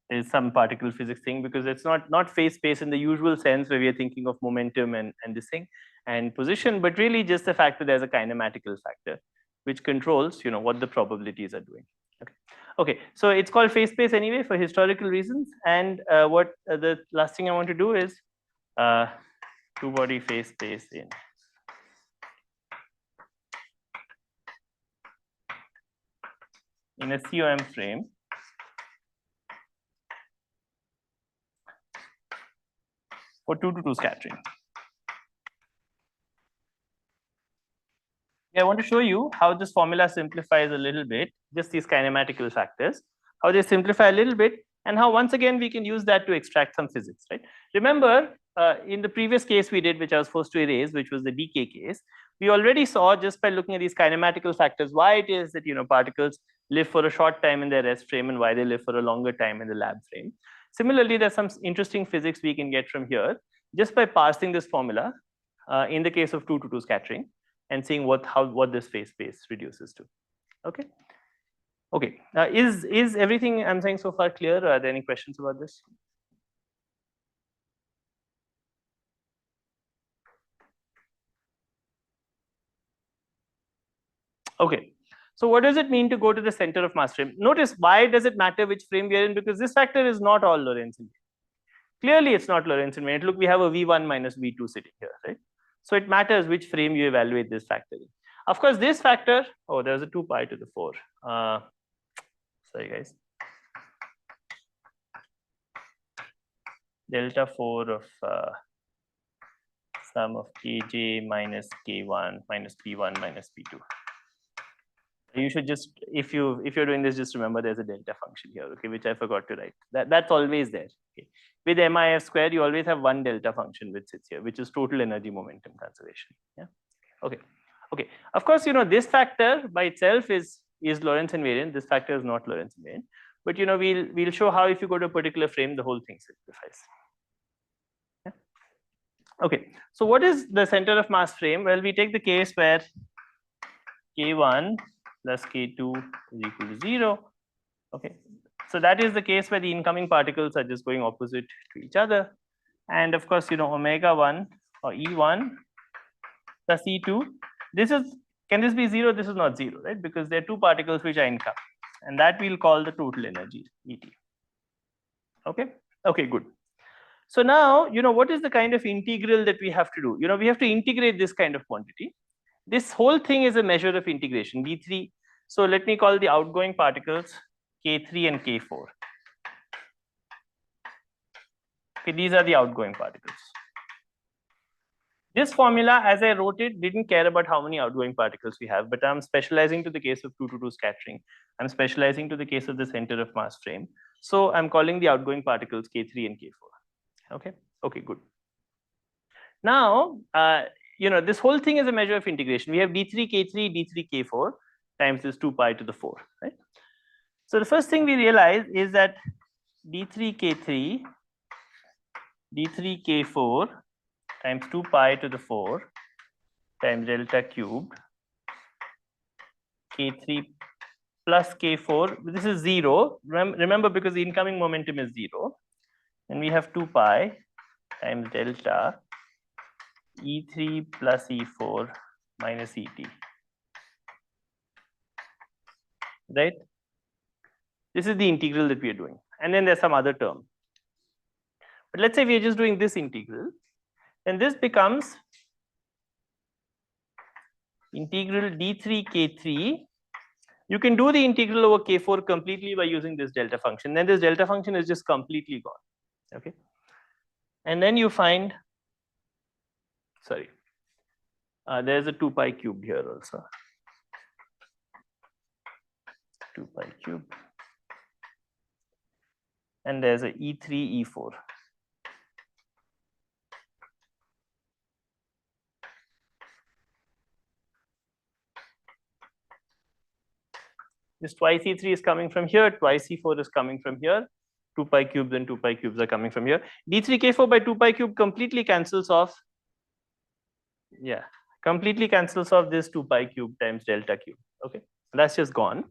Is some particle physics thing, because it's not phase space in the usual sense where we are thinking of momentum and this thing and position, but really just the fact that there's a kinematical factor which controls what the probabilities are doing. Okay, so it's called phase space anyway for historical reasons. And what the last thing I want to do is two-body phase space in a COM frame for 2-to-2 scattering. I want to show you how this formula simplifies a little bit, just these kinematical factors, how they simplify a little bit, and how once again we can use that to extract some physics, right? Remember, in the previous case we did, which I was forced to erase, which was the decay case, we already saw just by looking at these kinematical factors why it is that particles live for a short time in their rest frame and why they live for a longer time in the lab frame. Similarly, there's some interesting physics we can get from here just by parsing this formula in the case of 2-to-2 scattering and seeing what this phase space reduces to. Okay. Okay. Is everything I'm saying so far clear? Are there any questions about this? Okay. So what does it mean to go to the center of mass frame? Notice, why does it matter which frame we are in? Because this factor is not all Lorentzian. Clearly, it's not Lorentzian. Look, we have a V1 minus V2 sitting here, right? So it matters which frame you evaluate this factor in. Of course, this factor, oh, there's a 2 pi to the 4. Sorry, guys. Delta 4 of sum of kj minus k1 minus p1 minus p2. You should just, if you're doing this, just remember there's a delta function here, okay, which I forgot to write. That's always there. Okay. With MIF square, you always have one delta function which sits here, which is total energy momentum conservation. Yeah. Okay. Okay. Of course, this factor by itself is Lorentz invariant. This factor is not Lorentz invariant. But we'll show how if you go to a particular frame, the whole thing simplifies. Yeah. Okay. So what is the center of mass frame? Well, we take the case where K1 plus K2 is equal to 0. Okay. So that is the case where the incoming particles are just going opposite to each other. And of course, omega 1 or E1 plus E2. Can this be 0? This is not 0, right? Because there are two particles which are incoming. And that we'll call the total energy, ET. Okay? Okay, good. So now, what is the kind of integral that we have to do? We have to integrate this kind of quantity. This whole thing is a measure of integration, B3. So let me call the outgoing particles K3 and K4. Okay, these are the outgoing particles. This formula, as I wrote it, didn't care about how many outgoing particles we have, but I'm specializing to the case of 2-to-2 scattering. I'm specializing to the case of the center of mass frame. So I'm calling the outgoing particles K3 and K4. Okay, okay, good. Now, this whole thing is a measure of integration. We have D3, K3, D3, K4 times this 2 pi to the 4, right? So the first thing we realize is that D3, K3, D3, K4 times 2 pi to the 4 times delta cubed K3 plus K4. This is 0. Remember, because the incoming momentum is 0. And we have 2 pi times delta E3 plus E4 minus ET. Right? This is the integral that we are doing. And then there's some other term. But let's say we are just doing this integral. Then this becomes integral D3 K3. You can do the integral over K4 completely by using this delta function. Then this delta function is just completely gone. Okay. And then you find, sorry, there's a 2 pi cubed here also. 2 pi cubed. And there's a E3, E4. This twice E3 is coming from here, twice E4 is coming from here, 2 pi cubes and 2 pi cubes are coming from here. D3K4 by 2 pi cube completely cancels off. Yeah, completely cancels off this 2 pi cube times delta cube. Okay, so that's just gone.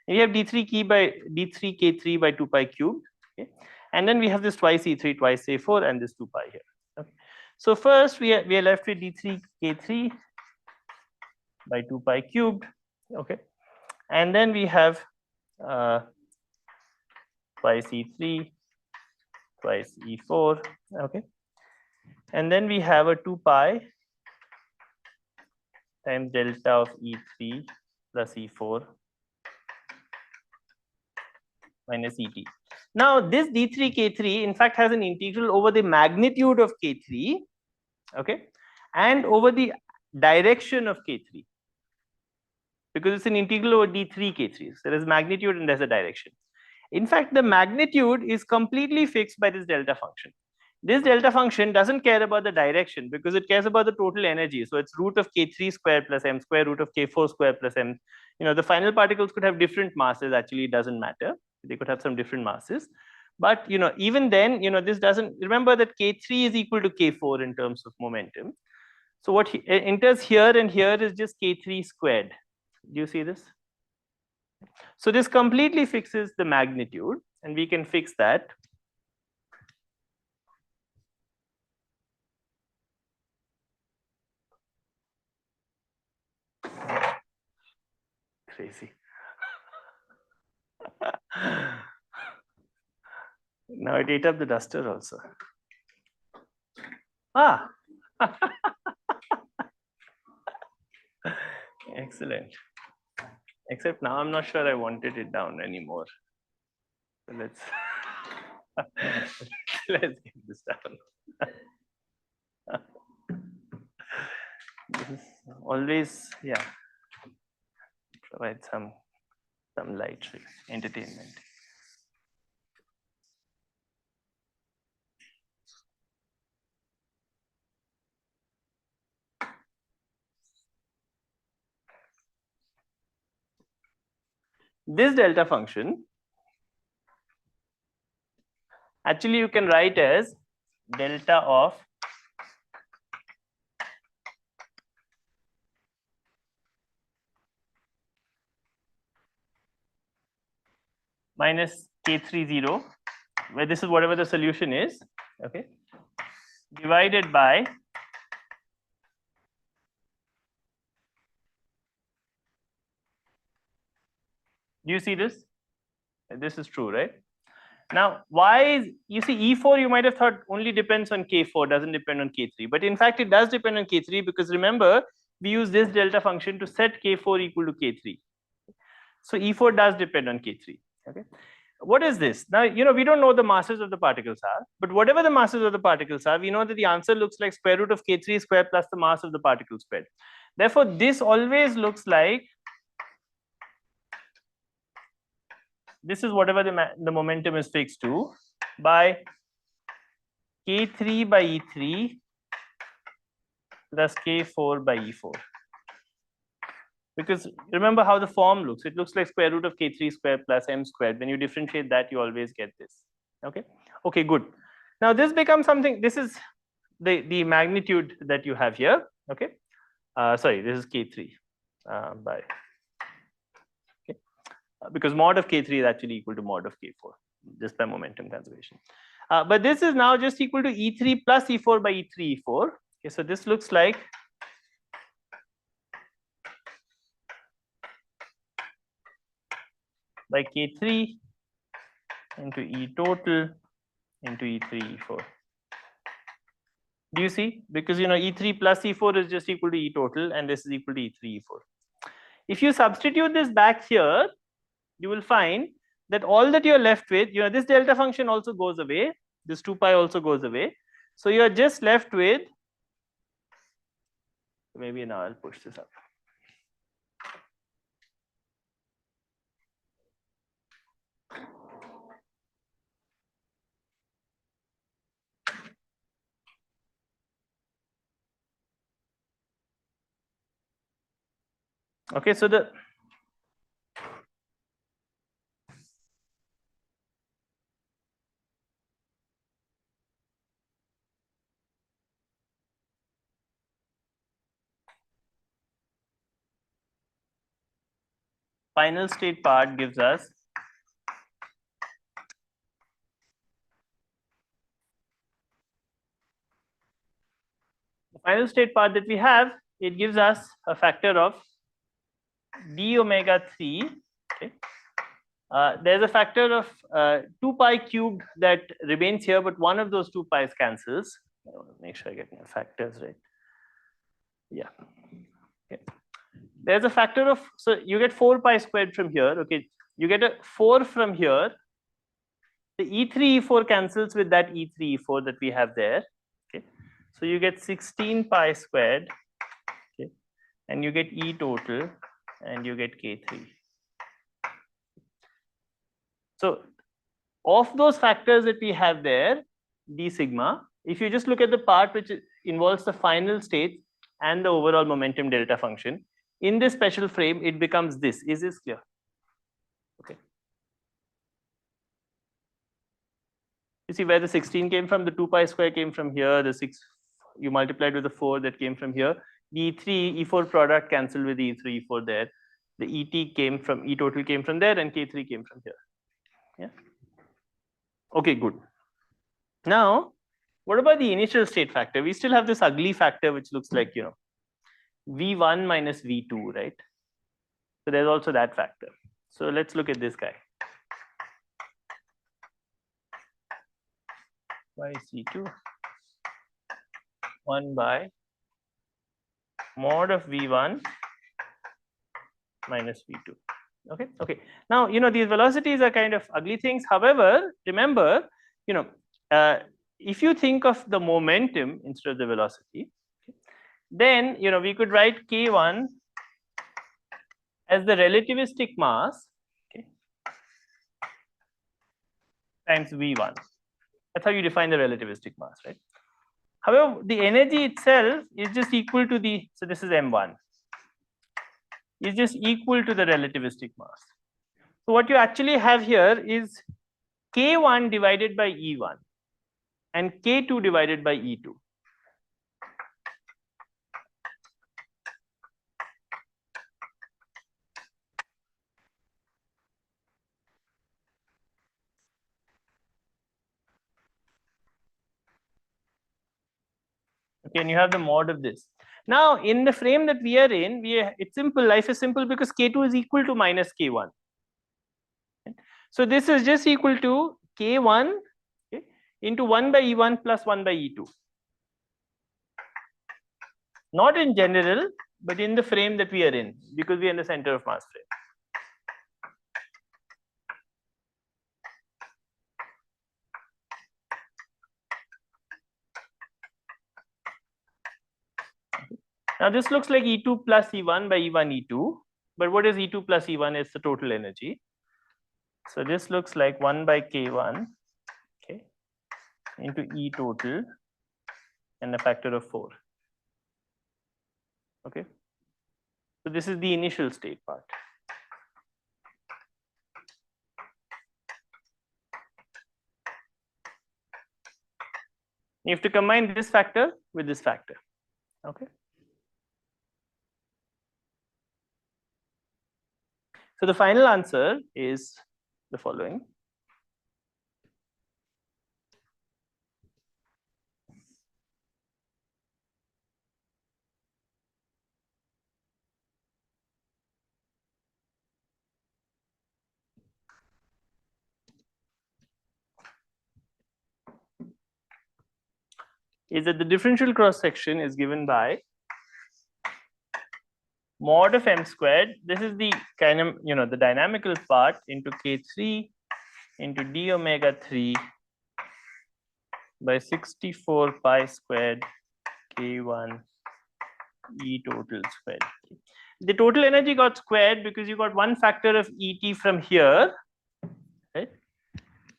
And we have D3K3 by 2 pi cube. Okay, and then we have this twice E3, twice A4, and this 2 pi here. Okay, so first we are left with D3K3 by 2 pi cubed. Okay, and then we have twice E3, twice E4, okay, and then we have a 2 pi times delta of E3 plus E4 minus Et. Now this D3K3 in fact has an integral over the magnitude of K3, okay, and over the direction of K3, because it's an integral over D3K3. So there is magnitude and there's a direction. In fact, the magnitude is completely fixed by this delta function. This delta function doesn't care about the direction because it cares about the total energy. So it's root of K3 square plus m square root of K4 square plus m. You know, the final particles could have different masses. Actually, it doesn't matter. They could have some different masses. But, you know, even then, you know, this doesn't, remember that K3 is equal to K4 in terms of momentum. So what enters here and here is just K3 squared. Do you see this? So this completely fixes the magnitude, and we can fix that. Crazy. Now it ate up the duster also. Ah. Excellent. Except now I'm not sure I wanted it down anymore. So let's let's get this down. This is always, yeah, provide some light entertainment. This delta function, actually you can write as delta of minus K30, where this is whatever the solution is, okay, divided by do you see this? This is true, right? Now, why is, you see, E4 you might have thought only depends on K4, doesn't depend on K3, but in fact it does depend on K3 because remember, we use this delta function to set K4 equal to K3. So E4 does depend on K3, okay? What is this? Now, you know, we don't know the masses of the particles are, but whatever the masses of the particles are, we know that the answer looks like square root of K3 squared plus the mass of the particle squared. Therefore, this always looks like, this is whatever the momentum is fixed to by K3 by E3 plus K4 by E4. Because remember how the form looks. It looks like square root of K3 squared plus m squared. When you differentiate that, you always get this. Okay. Okay, good. Now this becomes something, this is the magnitude that you have here. Okay. Sorry, this is K3 by, okay. Because mod of K3 is actually equal to mod of K4, just by momentum conservation. But this is now just equal to E3 plus E4 by E3, E4. Okay, so this looks like by K3 into E total into E3, E4. Do you see? Because you know E3 plus E4 is just equal to E total, and this is equal to E3, E4. If you substitute this back here, you will find that all that you're left with, you know, this delta function also goes away. This 2 pi also goes away. So you're just left with, maybe now I'll push this up. Okay, so final state part gives us the final state part that we have, it gives us a factor of d omega 3. Okay. There's a factor of 2 pi cubed that remains here, but one of those 2 pi's cancels. I want to make sure I get my factors right. Yeah. Okay. There's a factor of, so you get 4 pi squared from here. Okay. You get a 4 from here. The E3, E4 cancels with that E3, E4 that we have there. Okay. So you get 16 pi squared. Okay. And you get E total and you get K3. So of those factors that we have there, d sigma, if you just look at the part which involves the final state and the overall momentum delta function, in this special frame, it becomes this. Is this clear? Okay. You see where the 16 came from, the 2 pi square came from here, the 6 you multiplied with the 4 that came from here. The E3, E4 product cancelled with the E3, E4 there. The ET came from, E total came from there, and K3 came from here. Yeah. Okay, good. Now, what about the initial state factor? We still have this ugly factor which looks like, you know, V1 minus V2, right? So there's also that factor. So let's look at this guy. By C2, 1 by mod of V1 minus V2. Okay, okay. Now, you know, these velocities are kind of ugly things. However, remember, you know, if you think of the momentum instead of the velocity, then, you know, we could write K1 as the relativistic mass, okay, times V1. That's how you define the relativistic mass, right? However, the energy itself is just equal to the, so this is M1, is just equal to the relativistic mass. So what you actually have here is K1 divided by E1 and K2 divided by E2. Okay, and you have the mod of this. Now, in the frame that we are in, it's simple, life is simple because K2 is equal to minus K1. So this is just equal to K1, okay, into 1 by E1 plus 1 by E2. Not in general, but in the frame that we are in, because we are in the center of mass frame. Now this looks like E2 plus E1 by E1 E2, but what is E2 plus E1 is the total energy. So this looks like 1 by K1, okay, into E total and a factor of 4. Okay. So this is the initial state part. You have to combine this factor with this factor. Okay. So the final answer is the following. Is that the differential cross section is given by mod of m squared. This is the kind of, you know, the dynamical part into K3 into d omega 3 by 64 pi squared K1 E total squared. The total energy got squared because you got one factor of ET from here, right?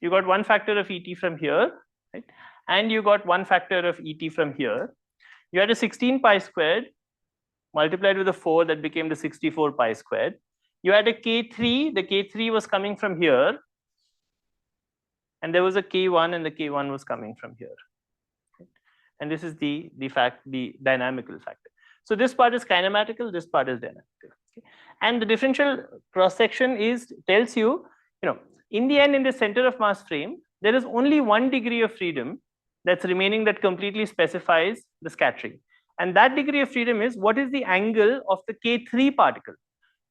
You got one factor of ET from here, right? And you got one factor of ET from here. You had a 16 pi squared multiplied with a 4 that became the 64 pi squared. You had a K3, the K3 was coming from here, and there was a K1 and the K1 was coming from here. And this is the dynamical factor. So this part is kinematical, this part is dynamical. Okay? And the differential cross section tells you, in the end, in the center of mass frame, there is only 1 degree of freedom that's remaining that completely specifies the scattering. And that degree of freedom is what is the angle of the K3 particle.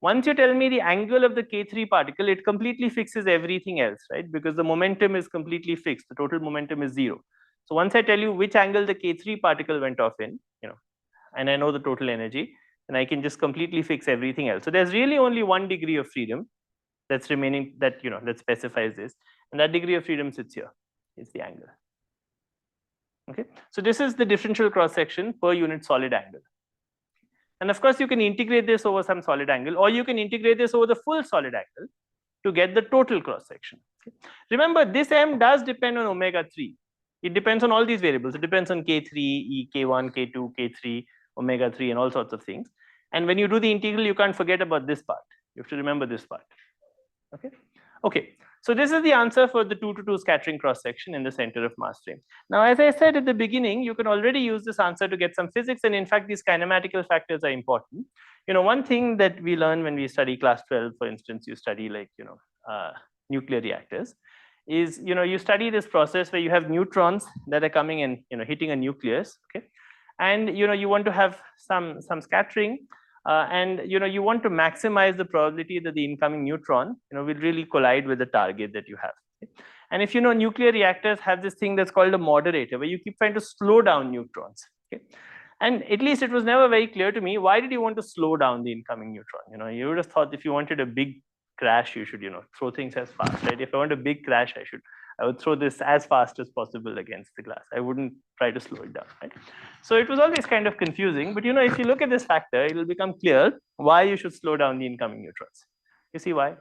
Once you tell me the angle of the K3 particle, it completely fixes everything else, right? Because the momentum is completely fixed. The total momentum is 0. So once I tell you which angle the K3 particle went off in, and I know the total energy, then I can just completely fix everything else. So there's really only 1 degree of freedom that's remaining that that specifies this, and that degree of freedom sits here. Is the angle. Okay, so this is the differential cross section per unit solid angle. And of course, you can integrate this over some solid angle, or you can integrate this over the full solid angle to get the total cross section. Okay. Remember, this m does depend on omega 3. It depends on all these variables. It depends on K3, E, K1, K2, K3, omega 3, and all sorts of things. And when you do the integral, you can't forget about this part. You have to remember this part. Okay. Okay. So this is the answer for the 2-to-2 scattering cross section in the center of mass frame. Now, as I said at the beginning, you can already use this answer to get some physics, and in fact, these kinematical factors are important. One thing that we learn when we study class 12, for instance, you study like nuclear reactors, is you study this process where you have neutrons that are coming and hitting a nucleus, okay, and you want to have some scattering. And you want to maximize the probability that the incoming neutron will really collide with the target that you have. Okay? And if nuclear reactors have this thing that's called a moderator, where you keep trying to slow down neutrons. Okay? And at least it was never very clear to me, why did you want to slow down the incoming neutron? You would have thought if you wanted a big crash, you should throw things as fast, right? If I want a big crash, I would throw this as fast as possible against the glass. I wouldn't try to slow it down, right? So it was always kind of confusing, but if you look at this factor, it will become clear why you should slow down the incoming neutrons. You see why?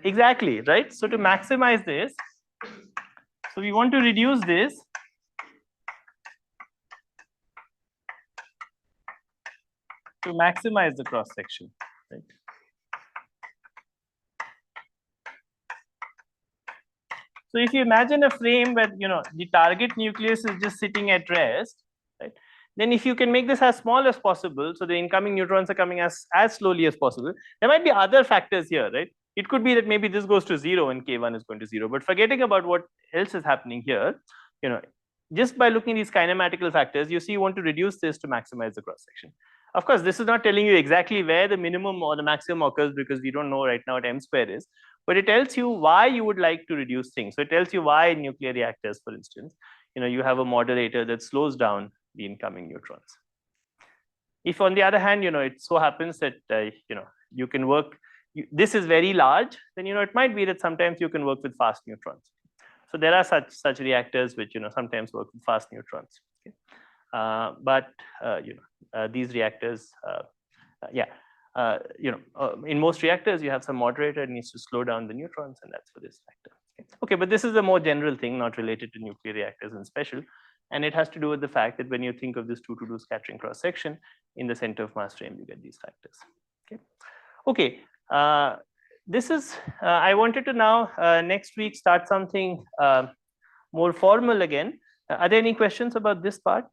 Exactly, right? So to maximize this, so we want to reduce this to maximize the cross section, right? So if you imagine a frame where the target nucleus is just sitting at rest, right? Then if you can make this as small as possible, so the incoming neutrons are coming as slowly as possible, there might be other factors here, right? It could be that maybe this goes to 0 and K1 is going to 0. But forgetting about what else is happening here, just by looking at these kinematical factors, you see you want to reduce this to maximize the cross section. Of course, this is not telling you exactly where the minimum or the maximum occurs, because we don't know right now what m square is. But it tells you why you would like to reduce things. So it tells you why in nuclear reactors, for instance, you have a moderator that slows down the incoming neutrons. If on the other hand, it so happens that you can work, this is very large, then it might be that sometimes you can work with fast neutrons. So there are such reactors which sometimes work with fast neutrons. Okay? But these reactors, in most reactors, you have some moderator that needs to slow down the neutrons, and that's for this factor. Okay, but this is a more general thing, not related to nuclear reactors in special, and it has to do with the fact that when you think of this 2-to-2 scattering cross section in the center of mass frame, you get these factors. Okay. This is I wanted to now next week start something more formal again. Are there any questions about this part?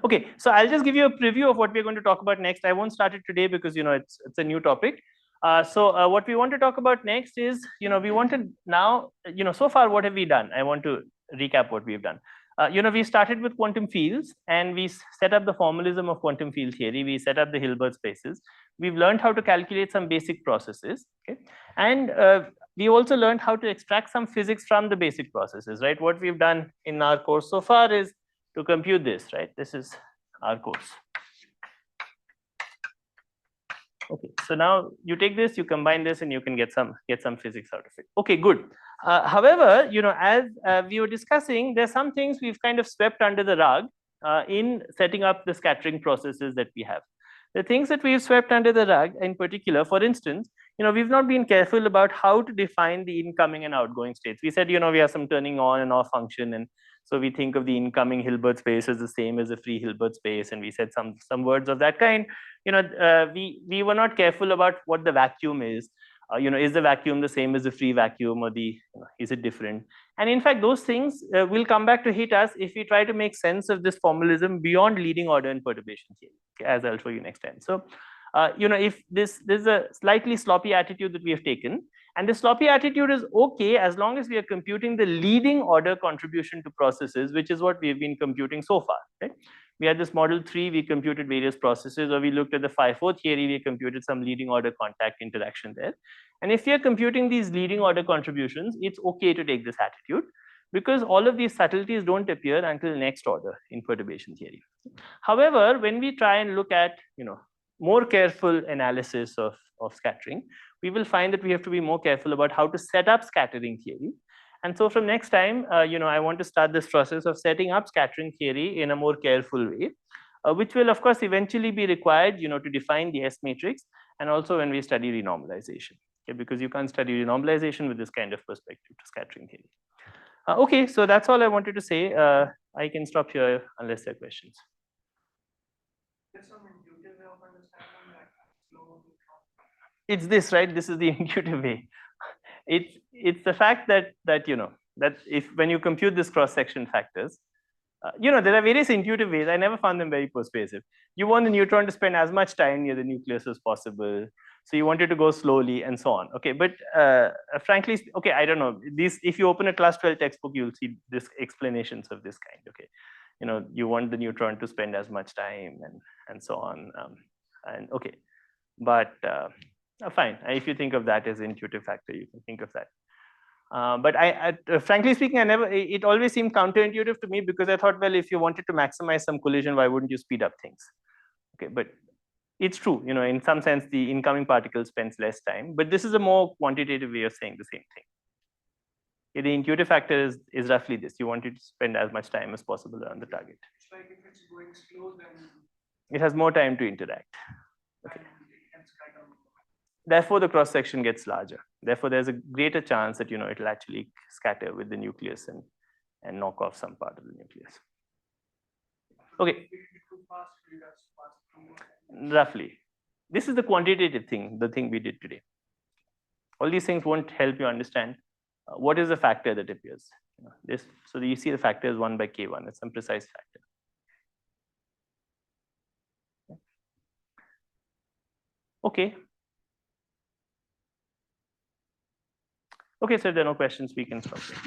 Okay, so I'll just give you a preview of what we're going to talk about next. I won't start it today because it's a new topic. So what we want to talk about next is we wanted now so far what have we done? I want to recap what we've done. We started with quantum fields, and we set up the formalism of quantum field theory. We set up the Hilbert spaces. We've learned how to calculate some basic processes, okay? And we also learned how to extract some physics from the basic processes, right? What we've done in our course so far is to compute this, right? This is our course. Okay, so now you take this, you combine this, and you can get some physics out of it. Okay, good. However, as we were discussing, there's some things we've kind of swept under the rug in setting up the scattering processes that we have. The things that we've swept under the rug, in particular, for instance, we've not been careful about how to define the incoming and outgoing states. We said, we have some turning on and off function, and so we think of the incoming Hilbert space as the same as a free Hilbert space, and we said some words of that kind. We were not careful about what the vacuum is. Is the vacuum the same as the free vacuum, or is it different? And in fact, those things will come back to hit us if we try to make sense of this formalism beyond leading order and perturbation theory, okay, as I'll show you next time. So, if this is a slightly sloppy attitude that we have taken, and the sloppy attitude is okay as long as we are computing the leading order contribution to processes, which is what we have been computing so far, right? We had this model 3, we computed various processes, or we looked at the FIFO theory, we computed some leading order contact interaction there. And if we are computing these leading order contributions, it's okay to take this attitude, because all of these subtleties don't appear until next order in perturbation theory. However, when we try and look at more careful analysis of scattering, we will find that we have to be more careful about how to set up scattering theory. And so from next time, I want to start this process of setting up scattering theory in a more careful way, which will of course eventually be required to define the S matrix, and also when we study renormalization, okay, because you can't study renormalization with this kind of perspective to scattering theory. Okay, so that's all I wanted to say. I can stop here unless there are questions. It's this, right? This is the intuitive way. It's the fact that if when you compute this cross-section factors, there are various intuitive ways. I never found them very persuasive. You want the neutron to spend as much time near the nucleus as possible, so you want it to go slowly and so on. Okay, but frankly, okay, I don't know. If you open a class 12 textbook, you'll see this explanations of this kind. Okay, you want the neutron to spend as much time and so on. And okay, but fine. If you think of that as intuitive factor, you can think of that. But frankly speaking, it always seemed counterintuitive to me, because I thought, well, if you wanted to maximize some collision, why wouldn't you speed up things? Okay, but it's true, in some sense, the incoming particle spends less time, but this is a more quantitative way of saying the same thing. Okay, the intuitive factor is roughly this: you want it to spend as much time as possible on the target. It's like if it's going slow, then it has more time to interact. Okay. Therefore, the cross section gets larger. Therefore, there's a greater chance that it'll actually scatter with the nucleus and knock off some part of the nucleus. Okay. Roughly. This is the quantitative thing, the thing we did today. All these things won't help you understand what is the factor that appears. So you see the factor is 1 by K1. It's some precise factor. Okay. Okay, so if there are no questions, we can stop here.